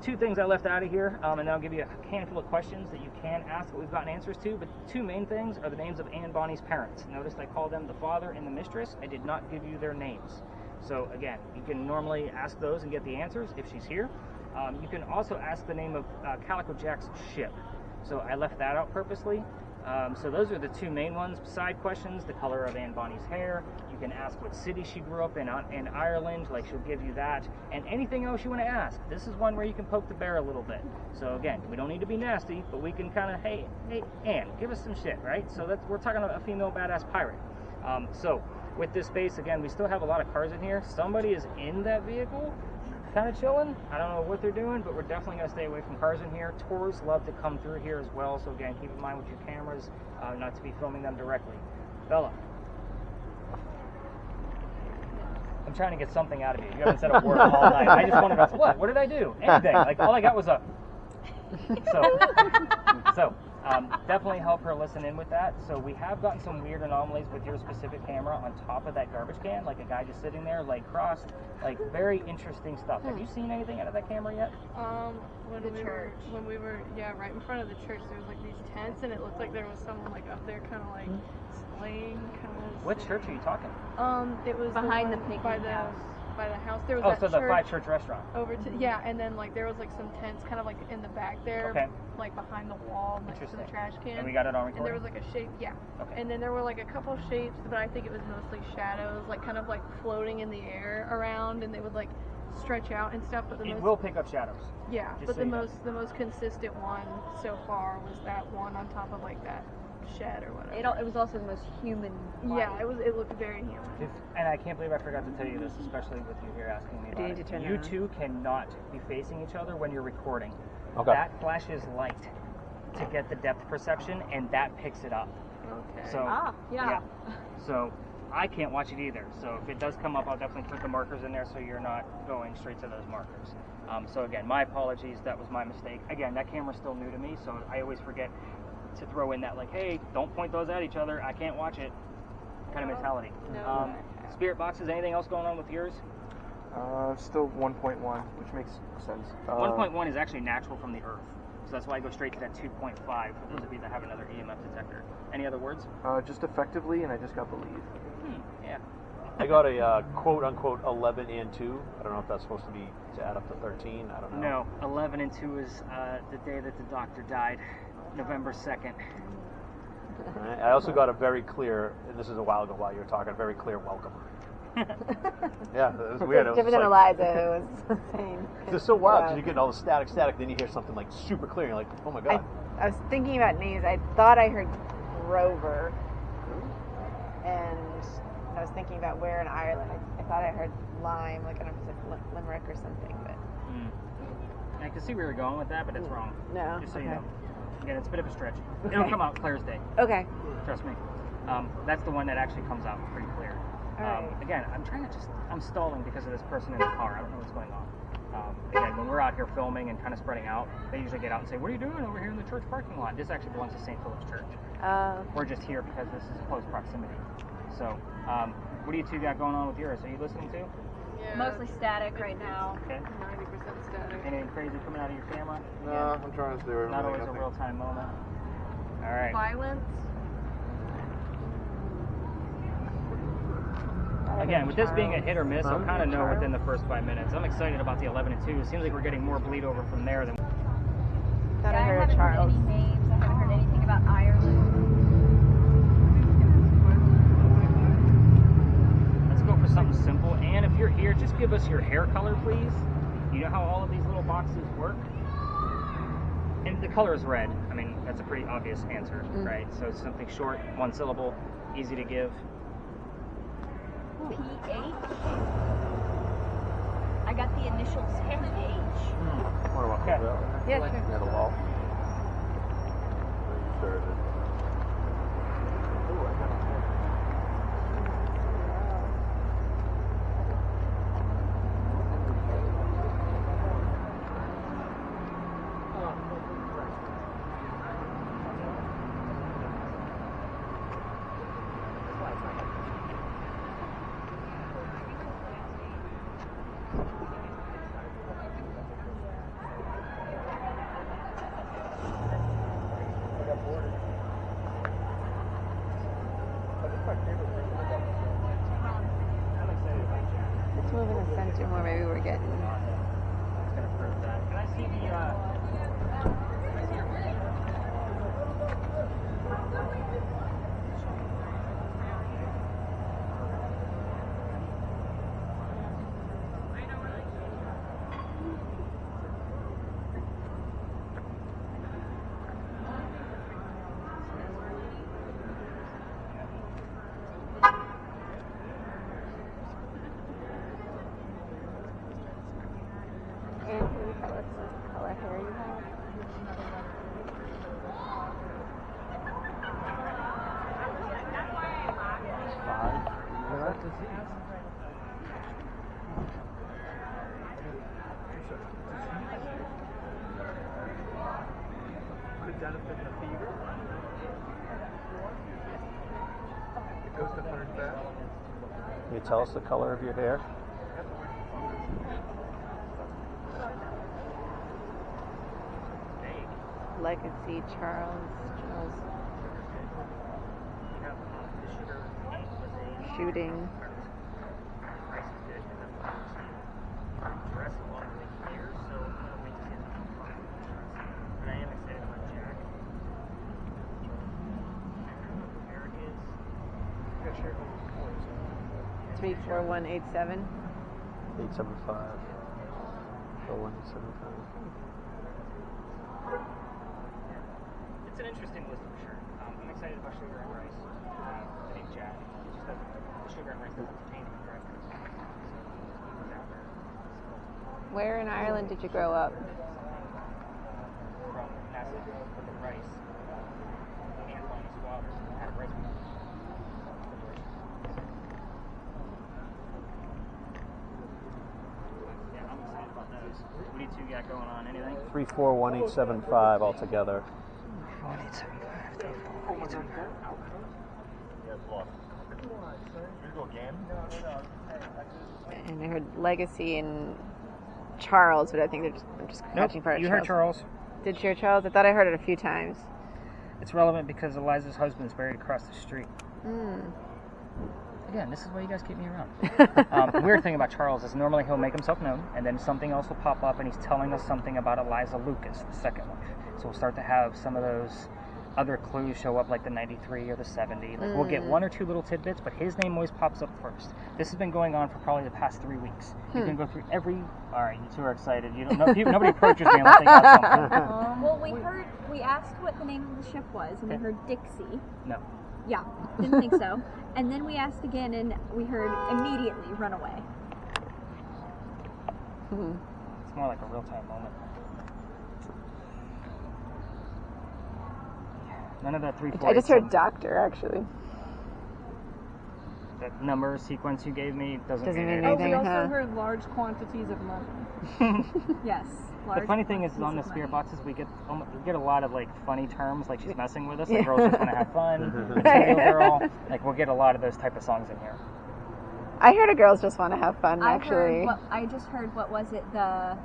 2 things I left out of here, and then I'll give you a handful of questions that you can ask that we've gotten answers to. But 2 main things are the names of Anne Bonny's parents. Notice I called them the father and the mistress. I did not give you their names. So again, you can normally ask those and get the answers if she's here. You can also ask the name of Calico Jack's ship. So I left that out purposely. So those are the 2 main ones. Side questions, the color of Anne Bonny's hair. You can ask what city she grew up in Ireland, like she'll give you that. And anything else you want to ask. This is one where you can poke the bear a little bit. So again, we don't need to be nasty, but we can kind of, hey, Anne, give us some shit, right? So we're talking about a female badass pirate. So with this space, again, we still have a lot of cars in here. Somebody is in that vehicle, kind of chilling. I don't know what they're doing, but we're definitely going to stay away from cars in here. Tours love to come through here as well, so again, keep in mind with your cameras, not to be filming them directly. Bella, I'm trying to get something out of you. You haven't said a word all night. I just wanted to know, what did I do? Anything. Like, all I got was a... So definitely help her listen in with that. So we have gotten some weird anomalies with your specific camera on top of that garbage can, like a guy just sitting there, leg crossed, like very interesting stuff. Have you seen anything out of that camera yet? When we were right in front of the church, there was like these tents, and it looked like there was someone like up there, kind of like slaying, kind of. What church are you talking? It was behind the picnic house. By the house. There was Oh, that so the church 5 Church restaurant. over to and then like there was like some tents kind of like in the back there, Okay. like behind the wall next to the trash can. And we got it on And there recording? was like a shape, Okay. and then there were like a couple shapes, but I think it was mostly shadows, like kind of like floating in the air around, and they would like stretch out and stuff. But It will pick up shadows. yeah, just but so the you know. most consistent one so far was that one on top of like that shed or whatever. It was also the most human. Yeah, it looked very human. And I can't believe I forgot to tell you this, especially with you here asking me Do you about need it. to turn You that on? 2 cannot be facing each other when you're recording. Okay. That flashes light to get the depth perception, and that picks it up. Okay. So Yeah. So I can't watch it either. So if it does come up, I'll definitely put the markers in there so you're not going straight to those markers. So again, my apologies. That was my mistake. Again, that camera's still new to me, so I always forget to throw in that, like, hey, don't point those at each other. I can't watch it kind of mentality. No. Spirit boxes, anything else going on with yours? Still 1.1, which makes sense. 1.1 is actually natural from the Earth. So that's why I go straight to that 2.5 for those of you that have another EMF detector. Any other words? Just effectively, and I just got believe. Yeah. I got a quote unquote 11 and 2. I don't know if that's supposed to be to add up to 13. I don't know. No, 11 and 2 is the day that the doctor died, November 2nd. Right. I also got a very clear, and this is a while ago while you were talking, a very clear welcome. Yeah, it was weird. It was Different than like, Eliza, who was saying. It's so wild because you're getting all the static, then you hear something like super clear, and you're like, oh my god. I was thinking about names. I thought I heard Grover, and I was thinking about where in Ireland. I thought I heard Lyme, like I don't know if it's like Limerick or something, but. I can see where you're going with that, but it's wrong. No. Just so you know. Again, it's a bit of a stretch. It'll come out clear as day. Okay. Trust me. That's the one that actually comes out pretty clear. Alright. Again, I'm stalling because of this person in the car. I don't know what's going on. Again, when we're out here filming and kind of spreading out, they usually get out and say, what are you doing over here in the church parking lot? This actually belongs to St. Philip's Church. We're just here because this is close proximity. So, what do you two got going on with yours? Are you listening to? Yeah. Mostly static right now. Okay. 90% static. Anything crazy coming out of your camera? No, I'm trying to stay away from Not always nothing. a real-time moment. All right. Violence. Again, with this being a hit or miss, I'll kind of know within the first 5 minutes. I'm excited about the 11 and 2. It seems like we're getting more bleed over from there than. Thought I I heard haven't Charles. heard any names. I haven't heard anything about Ireland. Let's go for something simple. And if you're here, just give us your hair color, please. You know how all of these little boxes work? And the color is red. I mean, that's a pretty obvious answer, right? So it's something short, one syllable, easy to give. PH. I got the initials PH. What about Okay. that? Yeah, sure. Near the wall. Sure it is. Ooh, I got it. Let's move in the center more. Maybe we're getting. That's going to prove that. Can I see the. And can you tell us what color hair you have? Could benefit the fever. It goes to 100 back. Can you tell us the color of your hair? Legacy, Charles. Shooting. Yeah, sure. 34187. 875. 41875. It's an interesting list for sure. I'm excited about sugar and rice. I think Jack. It's just that the sugar and rice doesn't contain any drive fruit. So it's out there. Where in Ireland did you grow up? From Nassau with the rice. And on the squatters had rice. dates you got going on? Anything? 341875 altogether. 1875. And I heard Legacy and Charles, but I think I'm just catching part of You heard Charles. Did you hear Charles? I thought I heard it a few times. It's relevant because Eliza's husband is buried across the street. Mm. Again, this is why you guys keep me around. The weird thing about Charles is normally he'll make himself known, and then something else will pop up, and he's telling us something about Eliza Lucas, the second wife. So we'll start to have some of those other clues show up, like the 93 or the 70. Like we'll get one or two little tidbits, but his name always pops up first. This has been going on for probably the past 3 weeks. You can go through every. All right, you two are excited. You don't know. Nobody approaches me unless they got something. Well, we asked what the name of the ship was, and we heard Dixie. No. Yeah, didn't think so. And then we asked again, and we heard immediately Runaway. It's more like a real-time moment. None of that 3, 4. I just heard Doctor, actually. That number sequence you gave me doesn't Doesn't mean mean anything. Oh, we anything, also huh? heard large quantities of money. Yes. The funny thing is, on the spirit boxes, we get a lot of like funny terms, like she's messing with us, like girls just want to have fun, material girl. Like we'll get a lot of those type of songs in here. I heard a girls just want to have fun, actually. I just heard, what was it, the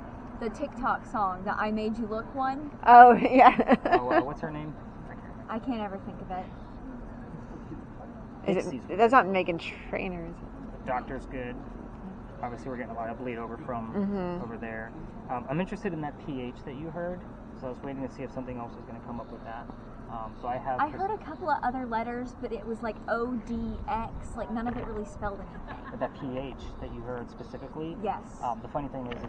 TikTok song, the I Made You Look one. Oh, yeah. What's her name? I can't ever think of it. That's not Megan Trainor, is it? The Doctor's good. Obviously, we're getting a lot of bleed over from over there. I'm interested in that pH that you heard, so I was waiting to see if something else was going to come up with that. So I heard a couple of other letters, but it was like ODX, like none of it really spelled anything. But that pH that you heard specifically. Yes. The funny thing is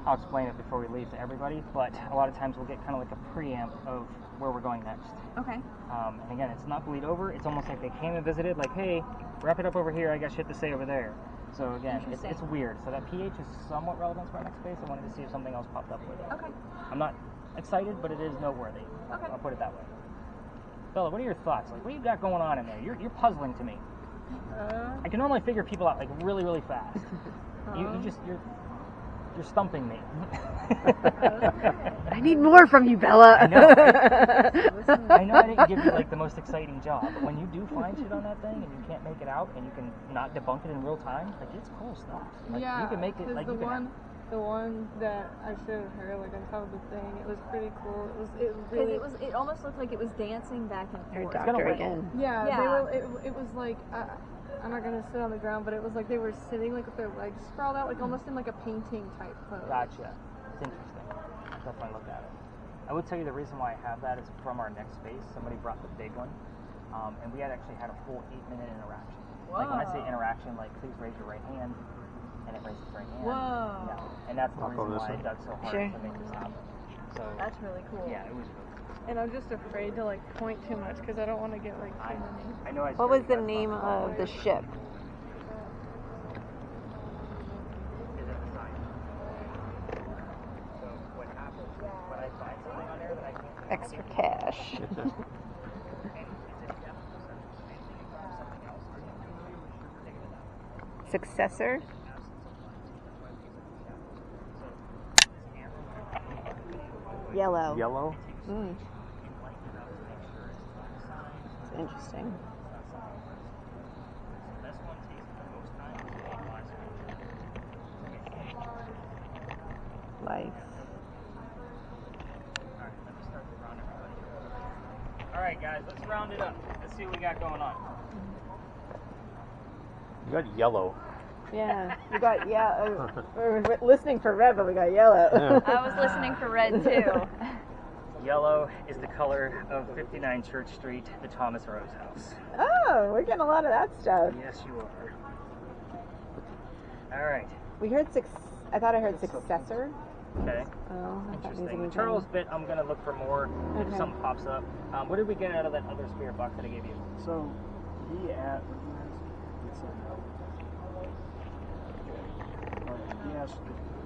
I'll explain it before we leave to everybody, but a lot of times we'll get kind of like a preamp of where we're going next. Okay. And again, it's not bleed over. It's almost like they came and visited, like, hey, wrap it up over here. I got shit to say over there. So again, it's weird. So that pH is somewhat relevant to our next space. I wanted to see if something else popped up with it. Okay. I'm not excited, but it is noteworthy. Okay. I'll put it that way. Bella, what are your thoughts? Like, what do you got going on in there? You're puzzling to me. I can normally figure people out like really, really fast. You're stumping me. I need more from you, Bella. I know. Right? I know I didn't give you like the most exciting job, but when you do find shit on that thing and you can't make it out and you can not debunk it in real time, like it's cool stuff. Like, Yeah, you can make it like the you can. one that I showed her, like on top of the thing, it was pretty cool. It almost looked like it was dancing back and Her forth. Doctor again. Yeah, Yeah. it was like, I'm not gonna sit on the ground, but it was like they were sitting like with their legs sprawled out, like almost in like a painting type pose. Gotcha. It's interesting. I'll definitely look at it. I would tell you the reason why I have that is from our next space. Somebody brought the big one, and we had actually had a full 8-minute interaction. Like when I say interaction, like please raise your right hand, and it raises its right hand. Whoa. Yeah. And that's the reason why I dug so hard to make this happen. So That's really cool. yeah, it was really cool. And I'm just afraid to like point too much because I don't want to get like too many. I know. What was the name of the ship? Extra cash. Successor? Yellow. Yellow? Mm. It's interesting. Life. All right, guys, let's round it up. Let's see what we got going on. You got yellow. Yeah, we got we're listening for red, but we got yellow. Yeah. I was listening for red too. Yellow is the color of 59 Church Street, the Thomas Rose House. Oh, we're getting a lot of that stuff. Yes, you are. All right. We heard I thought I heard successor. Okay. Oh, I thought Interesting. music The Charles bit, I'm going to look for more if Okay. something pops up. What did we get out of that other spirit box that I gave you? So, he asked, he said no. He asked if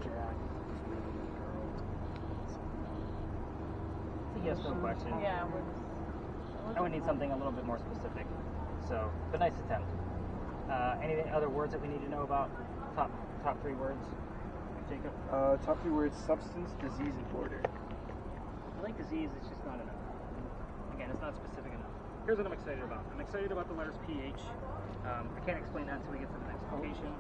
Jack was really a girl. It's a yes, no question. Yeah. I would need something a little bit more specific. So, but nice attempt. Any other words that we need to know about? Top 3 words? Jacob? Top 3 words: substance, disease, and order. I think disease is just not enough. Again, it's not specific enough. Here's what I'm excited about. I'm excited about the letters PH. I can't explain that until we get to the next location.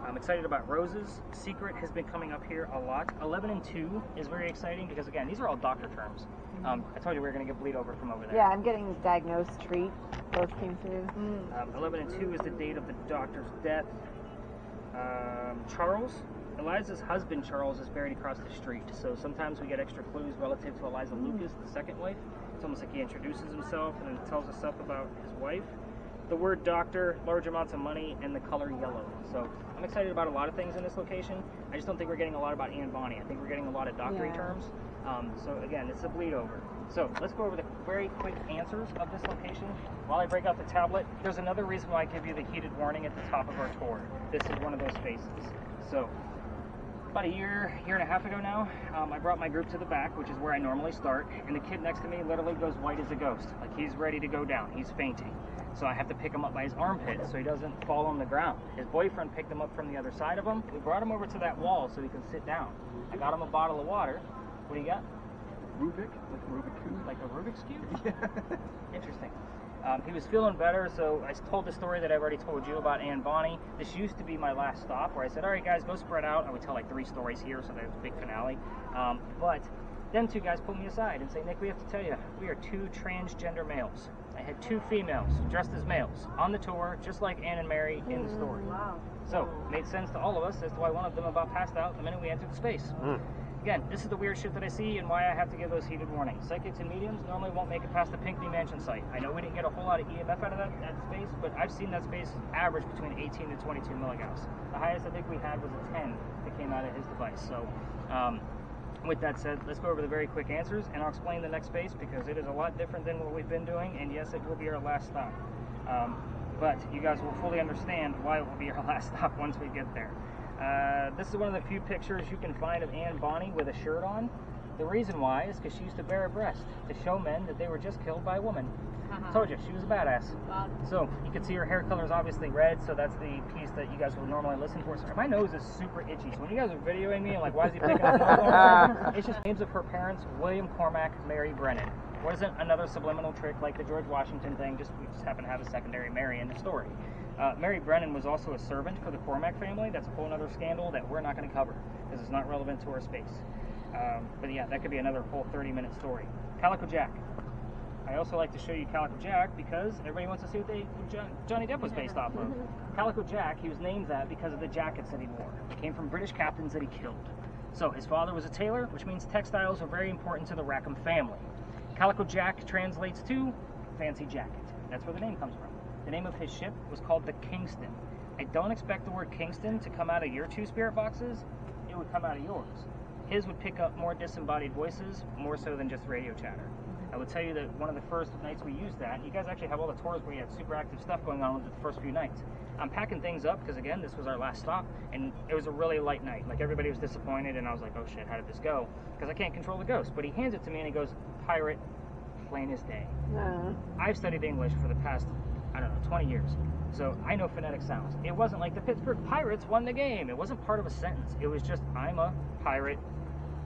I'm excited about roses. Secret has been coming up here a lot. 11 and 2 is very exciting because, again, these are all doctor terms. I told you we were going to get bleed over from over there. Yeah, I'm getting diagnosed, treat. Both came through. 11 and 2 is the date of the doctor's death. Charles, Eliza's husband Charles is buried across the street, so sometimes we get extra clues relative to Eliza Lucas, the second wife. It's almost like he introduces himself and then tells us stuff about his wife. The word doctor, large amounts of money, and the color yellow. So I'm excited about a lot of things in this location. I just don't think we're getting a lot about Anne Bonny. I think we're getting a lot of doctory terms. So again, it's a bleed over. So let's go over the very quick answers of this location. While I break out the tablet, there's another reason why I give you the heated warning at the top of our tour. This is one of those spaces. So about a year and a half ago now, I brought my group to the back, which is where I normally start, and the kid next to me literally goes white as a ghost. Like he's ready to go down. He's fainting. So I have to pick him up by his armpit so he doesn't fall on the ground. His boyfriend picked him up from the other side of him. We brought him over to that wall so he can sit down. I got him a bottle of water. What do you got? Rubik, like a Rubik cube. Like a Rubik's Cube? Yeah. Interesting. He was feeling better, so I told the story that I've already told you about Anne Bonny. This used to be my last stop, where I said, all right, guys, go spread out. I would tell like 3 stories here, so that was a big finale. But them 2 guys pulled me aside and say, Nick, we have to tell you, we are 2 transgender males. I had 2 females dressed as males on the tour, just like Anne and Mary in the story. Wow. So it made sense to all of us as to why one of them about passed out the minute we entered the space. Again, this is the weird shit that I see and why I have to give those heated warnings. Psychics and mediums normally won't make it past the Pinckney Mansion site. I know we didn't get a whole lot of EMF out of that space, but I've seen that space average between 18 and 22 milligauss. The highest I think we had was a 10 that came out of his device. So with that said, let's go over the very quick answers, and I'll explain the next space because it is a lot different than what we've been doing, and yes, it will be our last stop. But you guys will fully understand why it will be our last stop once we get there. This is one of the few pictures you can find of Anne Bonny with a shirt on. The reason why is because she used to bare a breast to show men that they were just killed by a woman. Told you, she was a badass. So you can see her hair color is obviously red, so that's the piece that you guys will normally listen for. So my nose is super itchy, so when you guys are videoing me, I'm like, why is he picking up? It's just names of her parents: William Cormack, Mary Brennan. Wasn't another subliminal trick like the George Washington thing, we just happen to have a secondary Mary in the story. Mary Brennan was also a servant for the Cormack family. That's a whole other scandal that we're not going to cover because it's not relevant to our space. But yeah, that could be another whole 30-minute story. Calico Jack. I also like to show you Calico Jack because everybody wants to see what Johnny Depp was based off of. Calico Jack, he was named that because of the jackets that he wore. They came from British captains that he killed. So his father was a tailor, which means textiles are very important to the Rackham family. Calico Jack translates to fancy jacket. That's where the name comes from. The name of his ship was called the Kingston. I don't expect the word Kingston to come out of your 2 spirit boxes. It would come out of yours. His would pick up more disembodied voices, more so than just radio chatter. I would tell you that one of the first nights we used that, you guys actually have all the tours where you had super active stuff going on with it the first few nights. I'm packing things up because, again, this was our last stop, and it was a really light night. Like, everybody was disappointed, and I was like, oh shit, how did this go? Because I can't control the ghost. But he hands it to me, and he goes, pirate, plain as day. I've studied English for the past, 20 years. So I know phonetic sounds. It wasn't like the Pittsburgh Pirates won the game. It wasn't part of a sentence. It was just, I'm a pirate,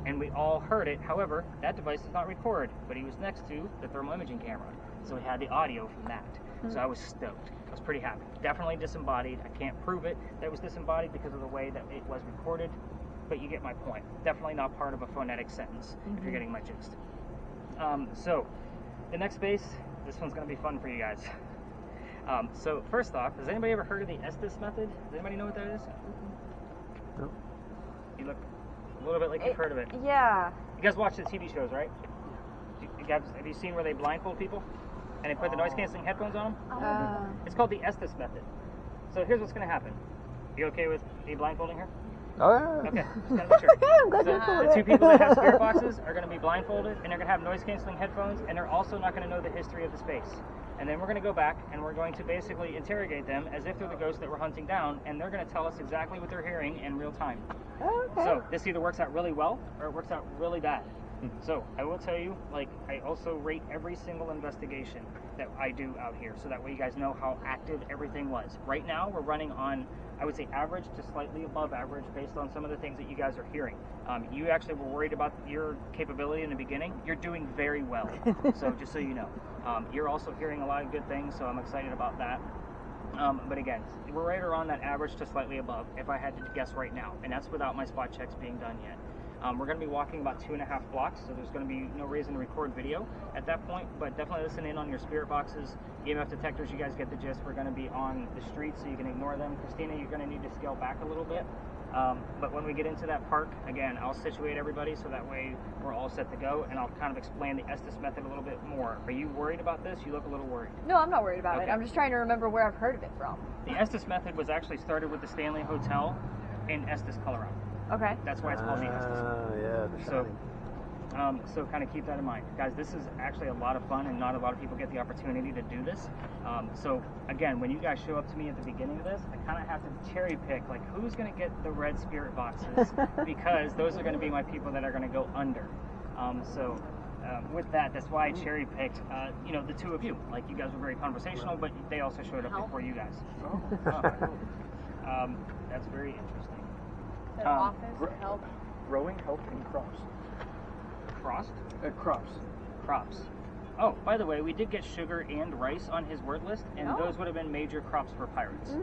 and we all heard it. However, that device does not record, but he was next to the thermal imaging camera. So he had the audio from that. So I was stoked. I was pretty happy. Definitely disembodied. I can't prove it that it was disembodied because of the way that it was recorded, but you get my point. Definitely not part of a phonetic sentence, if you're getting my gist. So the next space, this one's going to be fun for you guys. So first off, has anybody ever heard of the Estes method? Does anybody know what that is? No. You look a little bit like you've heard of it. Yeah. You guys watch the TV shows, right? Have you seen where they blindfold people and they put the noise canceling headphones on them? It's called the Estes method. So here's what's going to happen. You okay with me blindfolding her? Oh, yeah. Okay, just gotta make sure. I'm glad So you're cool the with 2 it. people that have spirit boxes are going to be blindfolded, and they're going to have noise canceling headphones, and they're also not going to know the history of the space. And then we're going to go back, and we're going to basically interrogate them as if they're the ghosts that we're hunting down, and they're going to tell us exactly what they're hearing in real time. Okay. So this either works out really well, or it works out really bad. So I will tell you, like, I also rate every single investigation that I do out here, so that way you guys know how active everything was. Right now, we're running on, I would say, average to slightly above average based on some of the things that you guys are hearing. You actually were worried about your capability in the beginning. You're doing very well. So just so you know, you're also hearing a lot of good things, so I'm excited about that. But again, we're right around that average to slightly above, if I had to guess right now, and that's without my spot checks being done yet. We're going to be walking about 2.5 blocks, so there's going to be no reason to record video at that point, but definitely listen in on your spirit boxes, EMF detectors. You guys get the gist. We're going to be on the street, so you can ignore them. Christina, you're going to need to scale back a little bit. But when we get into that park, again, I'll situate everybody so that way we're all set to go, and I'll kind of explain the Estes method a little bit more. Are you worried about this? You look a little worried. No, I'm not worried about Okay. it. I'm just trying to remember where I've heard of it from. The Estes method was actually started with the Stanley Hotel in Estes, Colorado. Okay. That's why it's called the Estes method. Yeah, the So, Shining. so kind of keep that in mind. Guys, this is actually a lot of fun, and not a lot of people get the opportunity to do this. So again, when you guys show up to me at the beginning of this, I kind of have to cherry pick, like, who's going to get the red spirit boxes, because those are going to be my people that are going to go under. With that, that's why I cherry picked, the two of you. Like, you guys were very conversational, but they also showed up before you guys. That's very interesting. Office, help. Rowing, help, and crops. Crossed? Crops. Crops. Oh, by the way, we did get sugar and rice on his word list, and those would have been major crops for pirates.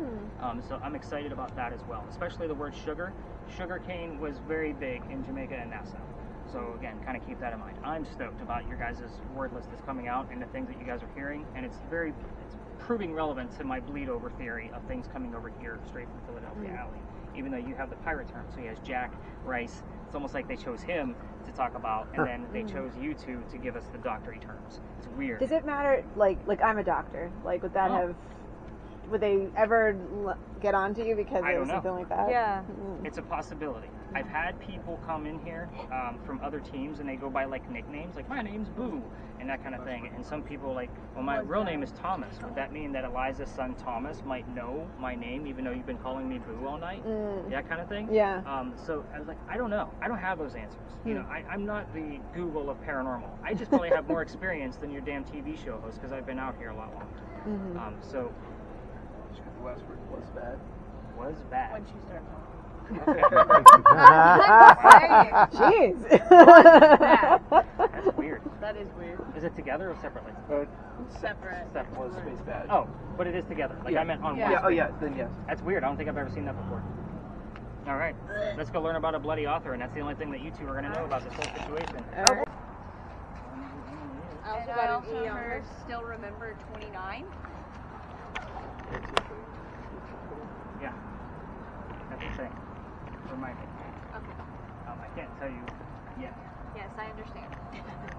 So I'm excited about that as well, especially the word sugar. Sugarcane was very big in Jamaica and Nassau. So again, kind of keep that in mind. I'm stoked about your guys' word list that's coming out and the things that you guys are hearing, and it's proving relevant to my bleed over theory of things coming over here straight from Philadelphia Alley. Even though you have the pirate term, so he has Jack, Rice. It's almost like they chose him to talk about, and then they chose you two to give us the doctory terms. It's weird. Does it matter? Like I'm a doctor. Like, would that have? Would they ever get onto you because I of don't know. something like that? Yeah. It's a possibility. I've had people come in here from other teams, and they go by like nicknames, like my name's Boo, and that kind of thing. And some people like, well, my real name is Thomas. Would that mean that Eliza's son Thomas might know my name, even though you've been calling me Boo all night? That kind of thing. Yeah. So I was like, I don't know. I don't have those answers. You know, I'm not the Google of paranormal. I just probably have more experience than your damn TV show host because I've been out here a lot longer. So. The last word was bad. Was bad. When she started talking. Jeez. That's weird. That is weird. Is it together or separately? Separate. Was space bad. Oh, but it is together. Like, Yeah. I meant on Yeah. one. Yeah. Oh space. yeah. Then yes. That's weird. I don't think I've ever seen that before. All right, let's go learn about a bloody author, and that's the only thing that you two are going to know about this whole situation. I also heard still remember 29. Yeah, that's insane. Remind me. Okay. I can't tell you yet. Yes, I understand.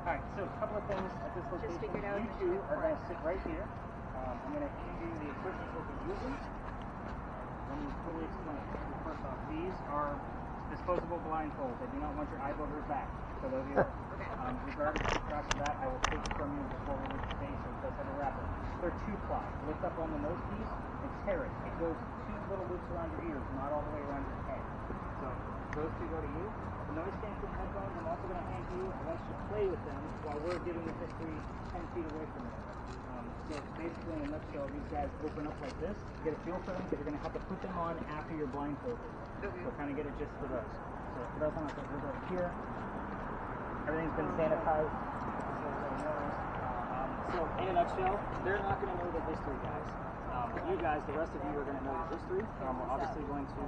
All right, so a couple of things at this location. figured out You that two you are going to sit right here. I'm going to hand you the equipment we'll be using. Let me fully explain. First off, these are disposable blindfolds. I do not want your eye boogers back. For those of you, regardless of the cost of that, I will take it from you before we leave the stage, so it does have a wrapper. They're 2-ply. Lift up on the nose piece and tear it. It goes 2 little loops around your ears, not all the way around your head. So those 2 go to you. The noise canceling headphones I'm also going to hand you. I want you to play with them while we're giving the history 10 feet away from you. So basically, in a nutshell, these guys open up like this. Get a feel for them because you're going to have to put them on after you're blindfolded. So kind of get a gist for those. So for those on we'll go here. Everything's been sanitized. So in a nutshell, they're not going to know the history, guys. You guys, the rest of you, are going to know the history. We're obviously going to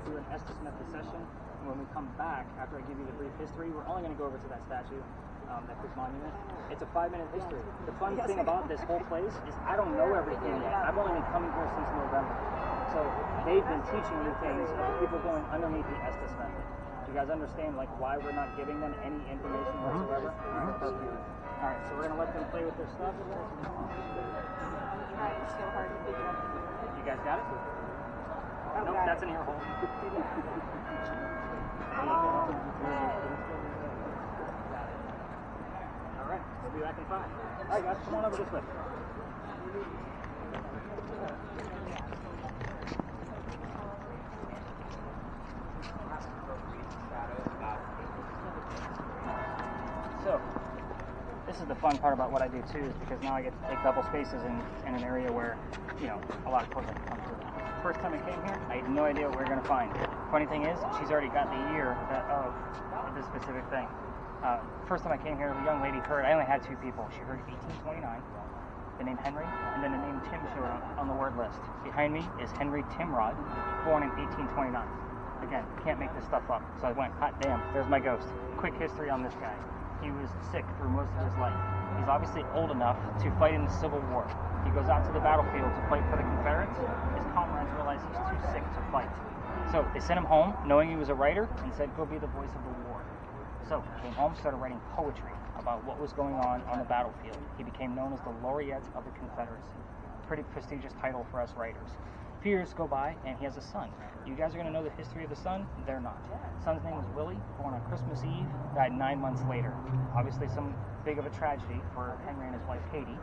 do an Estes method session. And when we come back, after I give you the brief history, we're only going to go over to that statue, that big monument. It's a 5-minute history. The fun thing about this whole place is I don't know everything yet. I've only been coming here since November. So they've been teaching me things of people going underneath the Estes method. Do you guys understand like why we're not giving them any information whatsoever? All right, so we're gonna let them play with their stuff. Trying so hard to figure out. You guys got it? Nope, that's an ear hole. All right, we'll be back in 5. All right, guys, come on over this way. is the fun part about what I do too, is because now I get to take double spaces in an area where, you know, a lot of tours like to come through. First time I came here, I had no idea what we were going to find. Funny thing is, she's already got the year of this specific thing. First time I came here, the young lady heard, I only had 2 people. She heard 1829, the name Henry, and then the name Tim showed up on the word list. Behind me is Henry Timrod, born in 1829. Again, can't make this stuff up. So I went, hot damn, there's my ghost. Quick history on this guy. He was sick through most of his life. He's obviously old enough to fight in the Civil War. He goes out to the battlefield to fight for the Confederates. His comrades realize he's too sick to fight. So they sent him home, knowing he was a writer, and said, go be the voice of the war. So he came home, started writing poetry about what was going on the battlefield. He became known as the Laureate of the Confederacy. Pretty prestigious title for us writers. A few years go by, and he has a son. You guys are going to know the history of the son? They're not. Son's name was Willie, born on Christmas Eve, died 9 months later. Obviously some big of a tragedy for Henry and his wife Katie.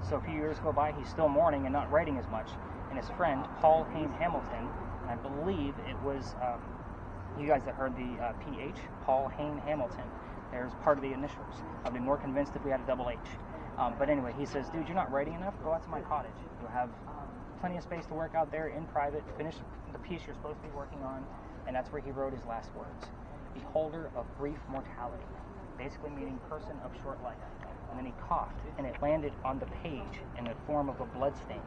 So a few years go by, he's still mourning and not writing as much. And his friend, Paul Hayne Hamilton, and I believe it was you guys that heard the PH, Paul Hayne Hamilton. There's part of the initials. I'd be more convinced if we had a double H. But anyway, he says, dude, you're not writing enough? Go out to my cottage. You'll have plenty of space to work out there in private, finish the piece you're supposed to be working on, and that's where he wrote his last words. Beholder of brief mortality, basically meaning person of short life. And then he coughed, and it landed on the page in the form of a blood stain.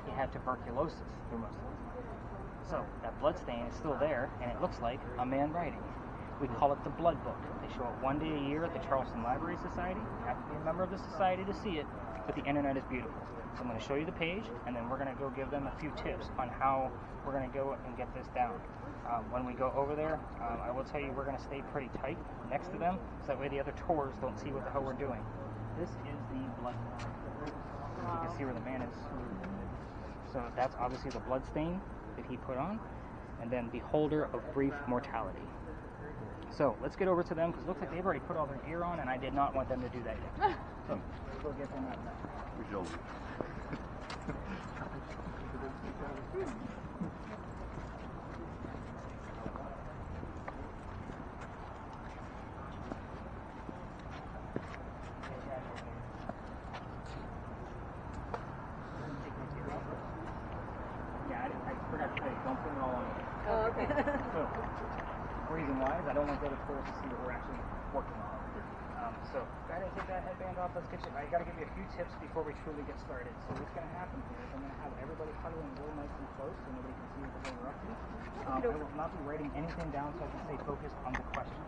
He had tuberculosis through most of it. So that blood stain is still there, and it looks like a man writing. We call it the Blood Book. They show it one day a year at the Charleston Library Society. You have to be a member of the society to see it, but the internet is beautiful. So I'm going to show you the page, and then we're going to go give them a few tips on how we're going to go and get this down. When we go over there, I will tell you we're going to stay pretty tight next to them, so that way the other tours don't see what the hell we're doing. This is the Blood Book. You can see where the man is. So that's obviously the blood stain that he put on, and then Beholder of Brief Mortality. So let's get over to them, because it looks like they've already put all their gear on, and I did not want them to do that yet. So let's go get them out of that. Yeah, I forgot to say, don't put it all on. Oh, okay. So, reason why is I don't want the other tourists to see what we're actually working on. So, go ahead and take that headband off. Let's get you. I got to give you a few tips before we truly get started. So, what's going to happen here is I'm going to have everybody huddling real nice and close so nobody can see what the hell we're up to. I will not be writing anything down so I can stay focused on the questions.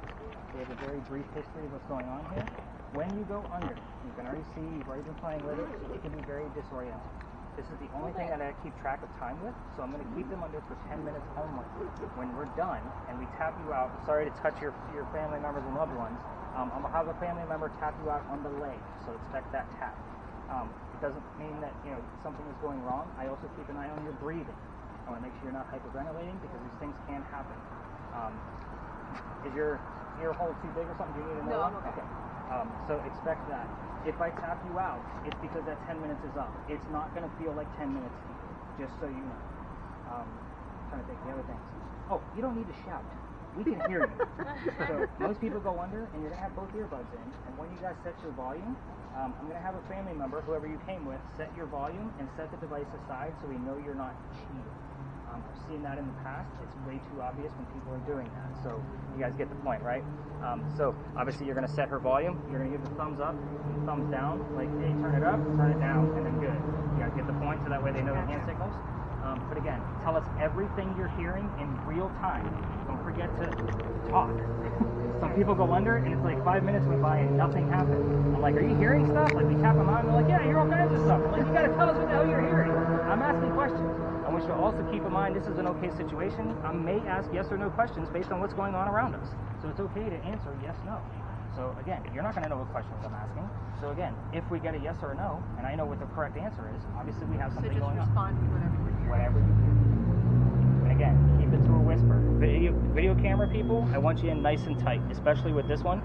We have a very brief history of what's going on here. When you go under, you can already see you've already been playing with it. It can be very disorienting. This is the only thing that I keep track of time with, so I'm going to keep them under for 10 minutes only. When we're done and we tap you out, sorry to touch your family members and loved ones, I'm going to have a family member tap you out on the leg, so expect that tap. It doesn't mean that something is going wrong. I also keep an eye on your breathing. I want to make sure you're not hyperventilating, because these things can happen. Is your ear hole too big or something? Do you need another one? No, I'm okay. So expect that. If I tap you out, it's because that 10 minutes is up. It's not going to feel like 10 minutes to you, just so you know. Trying to think the other things. Oh, you don't need to shout. We can hear you. So most people go under, and you're going to have both earbuds in. And when you guys set your volume, I'm going to have a family member, whoever you came with, set your volume and set the device aside so we know you're not cheating. I've seen that in the past. It's way too obvious when people are doing that. So you guys get the point, right? So obviously you're going to set her volume. You're going to give the thumbs up and thumbs down. Like, hey, turn it up, turn it down, and then good. You guys get the point, so that way they know the hand signals. But again, tell us everything you're hearing in real time. Don't forget to talk. Some people go under, and it's like 5 minutes went by and nothing happened. I'm like, are you hearing stuff? Like, we tap them out, and they're like, yeah, I hear all kinds of stuff. I'm like, you got to tell us what the hell you're hearing. I'm asking questions. And we should also keep in mind this is an okay situation. I may ask yes or no questions based on what's going on around us. So it's okay to answer yes, no. So again, you're not going to know what questions I'm asking. So again, if we get a yes or a no, and I know what the correct answer is, obviously we have something going on. So just respond to whatever you're hearing. Whatever you hear. And again, keep it to a whisper. Video camera people, I want you in nice and tight, especially with this one.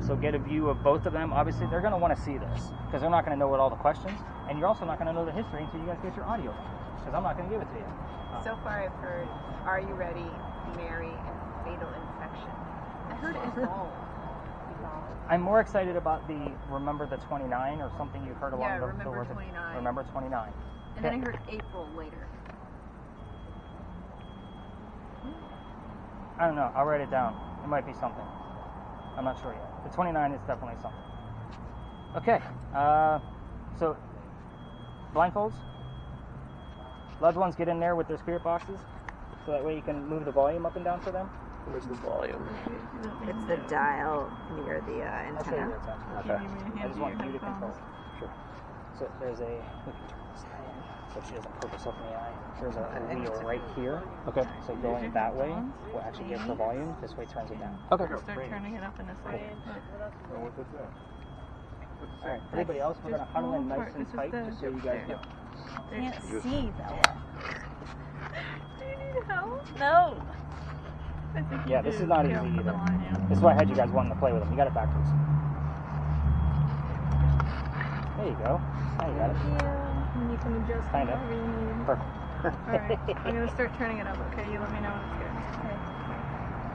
So get a view of both of them. Obviously, they're going to want to see this, because they're not going to know what all the questions, and you're also not going to know the history until you guys get your audio back, because I'm not going to give it to you. So far I've heard, Are You Ready, Mary, and Fatal Infection. I heard Evolve. I'm more excited about the Remember the 29 or something you heard along Yeah, the Remember words of 29. Remember 29. And then I heard April later. I don't know. I'll write it down. It might be something. I'm not sure yet. The 29 is definitely something. Okay. So, blindfolds. Loved ones get in there with their spirit boxes, so that way you can move the volume up and down for them. Where's the volume? It's the dial near the I'll show you antenna. where it's at. Okay. I just want you to control. Sure. So there's a. We can turn this thing so she doesn't poke herself in the eye. There's a wheel right here. Okay. So going that way will actually give her volume. This way turns it down. Okay. Start turning it up in a second. All right. Everybody else, we're gonna huddle in nice and tight, just so you guys know. Can't see though. Do you need help? No. I think you Yeah, this do. is not Okay, easy I'll put either. them on you. This is why I had you guys wanting to play with them. You got it backwards. There you go. Now you got it. And you can adjust Kinda. whatever you need. Perfect. Alright, I'm gonna start turning it up, okay? You let me know when it's good.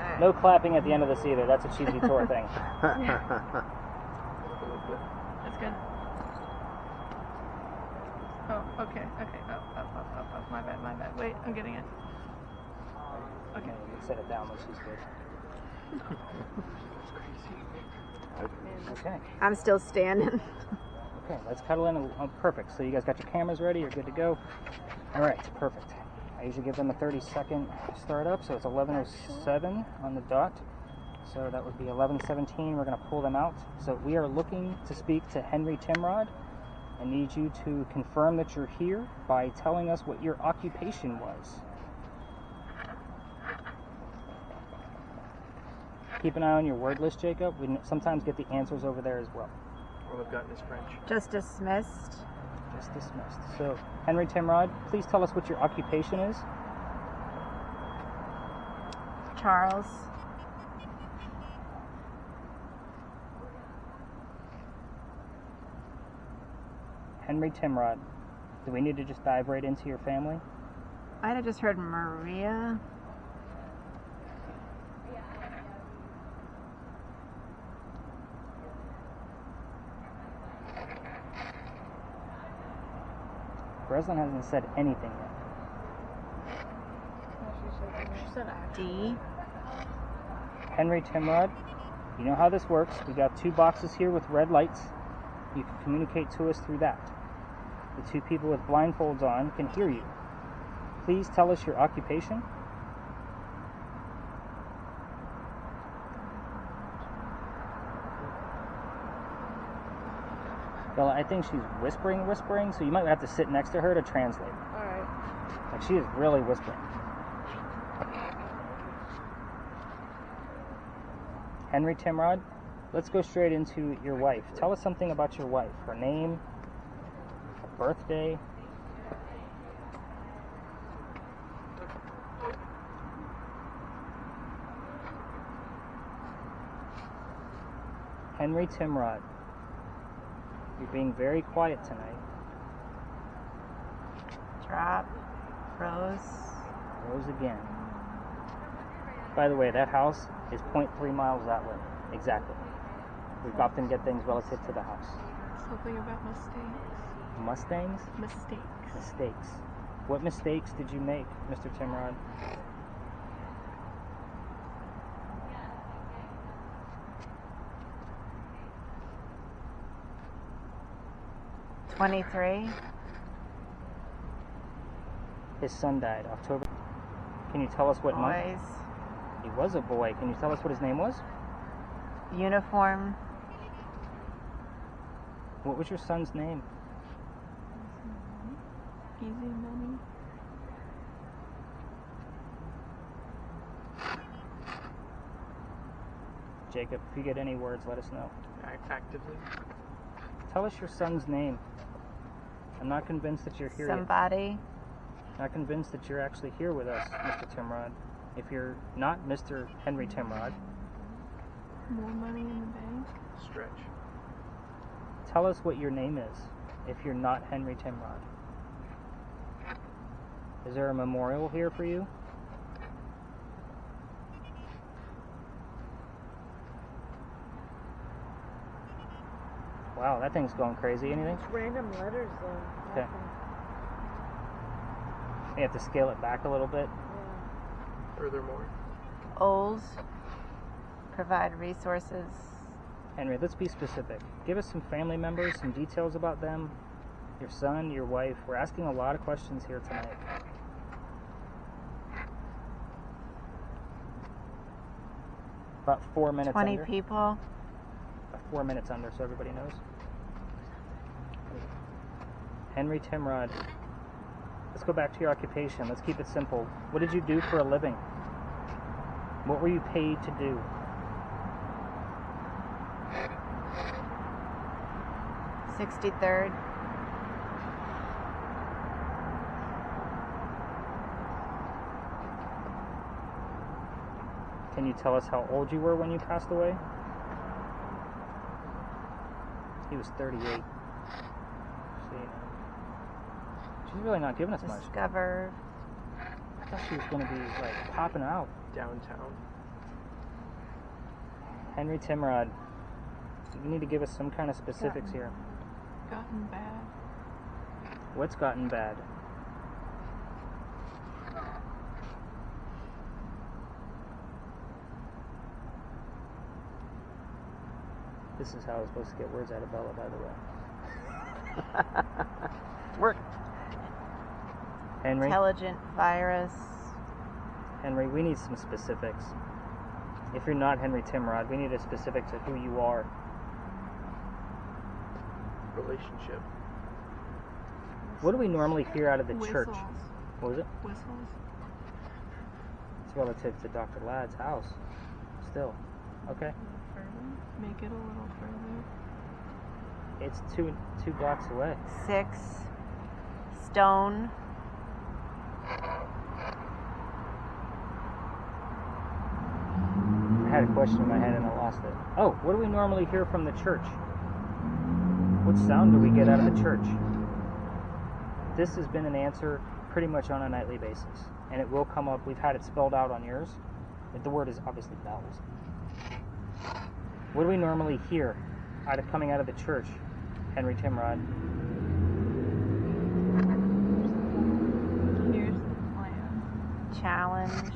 Okay. No clapping at the end of this either. That's a cheesy tour thing. That's good. Oh, okay, okay. Up. My bad. Wait, I'm getting it. Okay, you can set it down when she's good. Okay. I'm still standing. Okay, let's cuddle in. Perfect. So you guys got your cameras ready? You're good to go? All right, perfect. I usually give them a 30-second startup, so it's 11:07 on the dot. So that would be 11:17. We're going to pull them out. So we are looking to speak to Henry Timrod. I need you to confirm that you're here by telling us what your occupation was. Keep an eye on your word list, Jacob. We sometimes get the answers over there as well. All I've gotten is French. Just dismissed. Just dismissed. So, Henry Timrod, please tell us what your occupation is. Charles. Henry Timrod, do we need to just dive right into your family? I'd have just heard Maria. Breslin hasn't said anything yet. She said D. Henry Timrod, you know how this works. We got two boxes here with red lights. You can communicate to us through that. The two people with blindfolds on can hear you. Please tell us your occupation. Well, I think she's whispering, so you might have to sit next to her to translate. Alright. Like, she is really whispering. Henry Timrod, let's go straight into your wife. Tell us something about your wife. Her name, her birthday. Henry Timrod, you're being very quiet tonight. Drop. Rose. Rose again. By the way, that house is 0.3 miles that way. Exactly. We often get things relative to the house. Something about mistakes. Mustangs? Mistakes. Mistakes. What mistakes did you make, Mr. Timrod? $23. His son died October. Can you tell us what month? Boys. He was a boy. Can you tell us what his name was? Uniform. What was your son's name? Easy money. Jacob, if you get any words, let us know. Actively. Tell us your son's name. I'm not convinced that you're here yet. Somebody. Not convinced that you're actually here with us, Mr. Timrod. If you're not Mr. Henry Timrod, More money in the bank. Stretch. tell us what your name is. If you're not Henry Timrod. Is there a memorial here for you? Wow, that thing's going crazy. Anything? It's random letters though. Okay. Nothing. You have to scale it back a little bit. Yeah. Furthermore. O's provide resources. Henry, let's be specific. Give us some family members, some details about them, your son, your wife. We're asking a lot of questions here tonight. About 4 minutes 20 under. people. About 4 minutes under, so everybody knows. Henry Timrod. Let's go back to your occupation. Let's keep it simple. What did you do for a living? What were you paid to do? $63rd. Can you tell us how old you were when you passed away? He was 38. So, you know. She's really not giving us much. Discover. I thought she was going to be like popping out. Downtown. Henry Timrod, you need to give us some kind of specifics here. Gotten bad. What's gotten bad? This is how I was supposed to get words out of Bella, by the way. It's working. Henry, Intelligent virus. Henry, we need some specifics. If you're not Henry Timrod, we need a specific to who you are. Relationship. What do we normally hear out of the church? Whistles. What was it? Whistles. It's relative to Dr. Ladd's house. Still. Okay. A little further. Make it a little further. It's two blocks away. 6. Stone. I had a question in my head and I lost it. Oh, what do we normally hear from the church? What sound do we get out of the church? This has been an answer pretty much on a nightly basis. And it will come up. We've had it spelled out on yours. The word is obviously bells. What do we normally hear coming out of the church, Henry Timrod? Here's the plan. Challenge.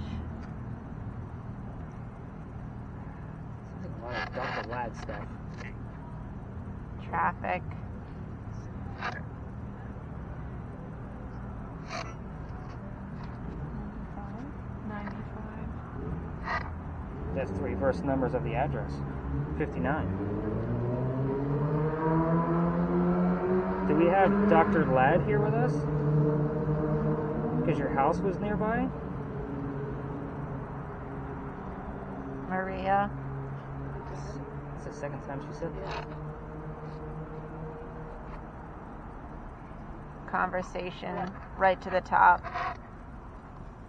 Sounds like a lot of Dr. Ladd stuff. Traffic. That's the reverse numbers of the address. 59. Do we have Dr. Ladd here with us? Because your house was nearby? Maria. It's the second time she said that. Conversation. Right to the top.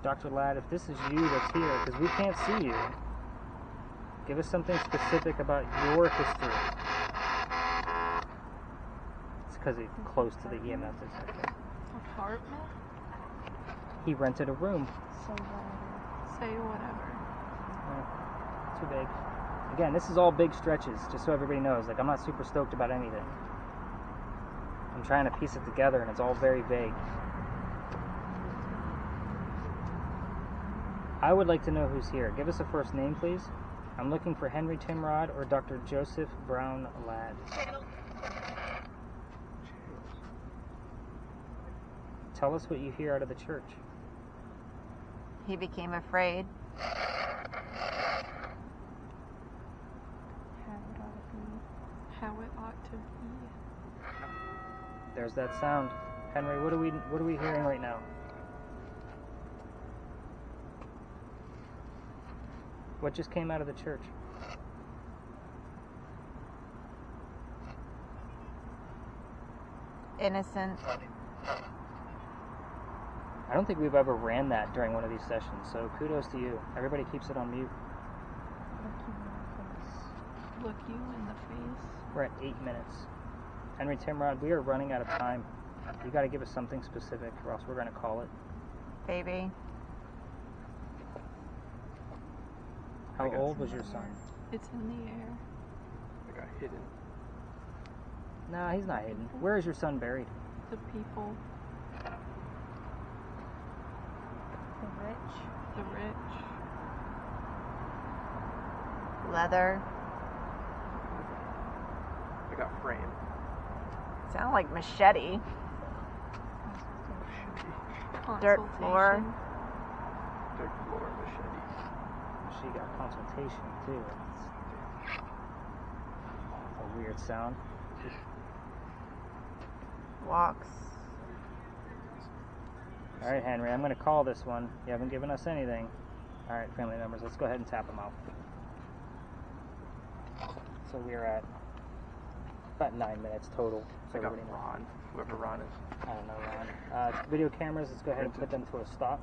Dr. Ladd, if this is you that's here, because we can't see you, give us something specific about your history. It's because it's close to the EMF detector. Apartment? He rented a room. Say whatever. Too big. Again, this is all big stretches, just so everybody knows. Like, I'm not super stoked about anything. I'm trying to piece it together, and it's all very vague. I would like to know who's here. Give us a first name, please. I'm looking for Henry Timrod or Dr. Joseph Brown Ladd. Tell us what you hear out of the church. He became afraid. How it ought to be. There's that sound. Henry, what are we hearing right now? What just came out of the church? Innocent. I don't think we've ever ran that during one of these sessions, so kudos to you. Everybody keeps it on mute. Look you in the face. We're at 8 minutes. Henry Timrod, we are running out of time. You got to give us something specific, or else we're going to call it. Baby. How old was your son? It's in the air. I got hidden. No, he's not hidden. Where is your son buried? The people, The rich. the rich. Leather. I got frame. Sound like machete. Dirt floor. Consultation. Dirt floor machete. She got consultation too. That's a weird sound. Walks. All right, Henry, I'm going to call this one. You haven't given us anything. All right, family members, let's go ahead and tap them out. So we're at about 9 minutes total. So I got everybody knows. Ron. Whoever Ron is. I don't know, Ron. Video cameras, let's go ahead and put them to a stop.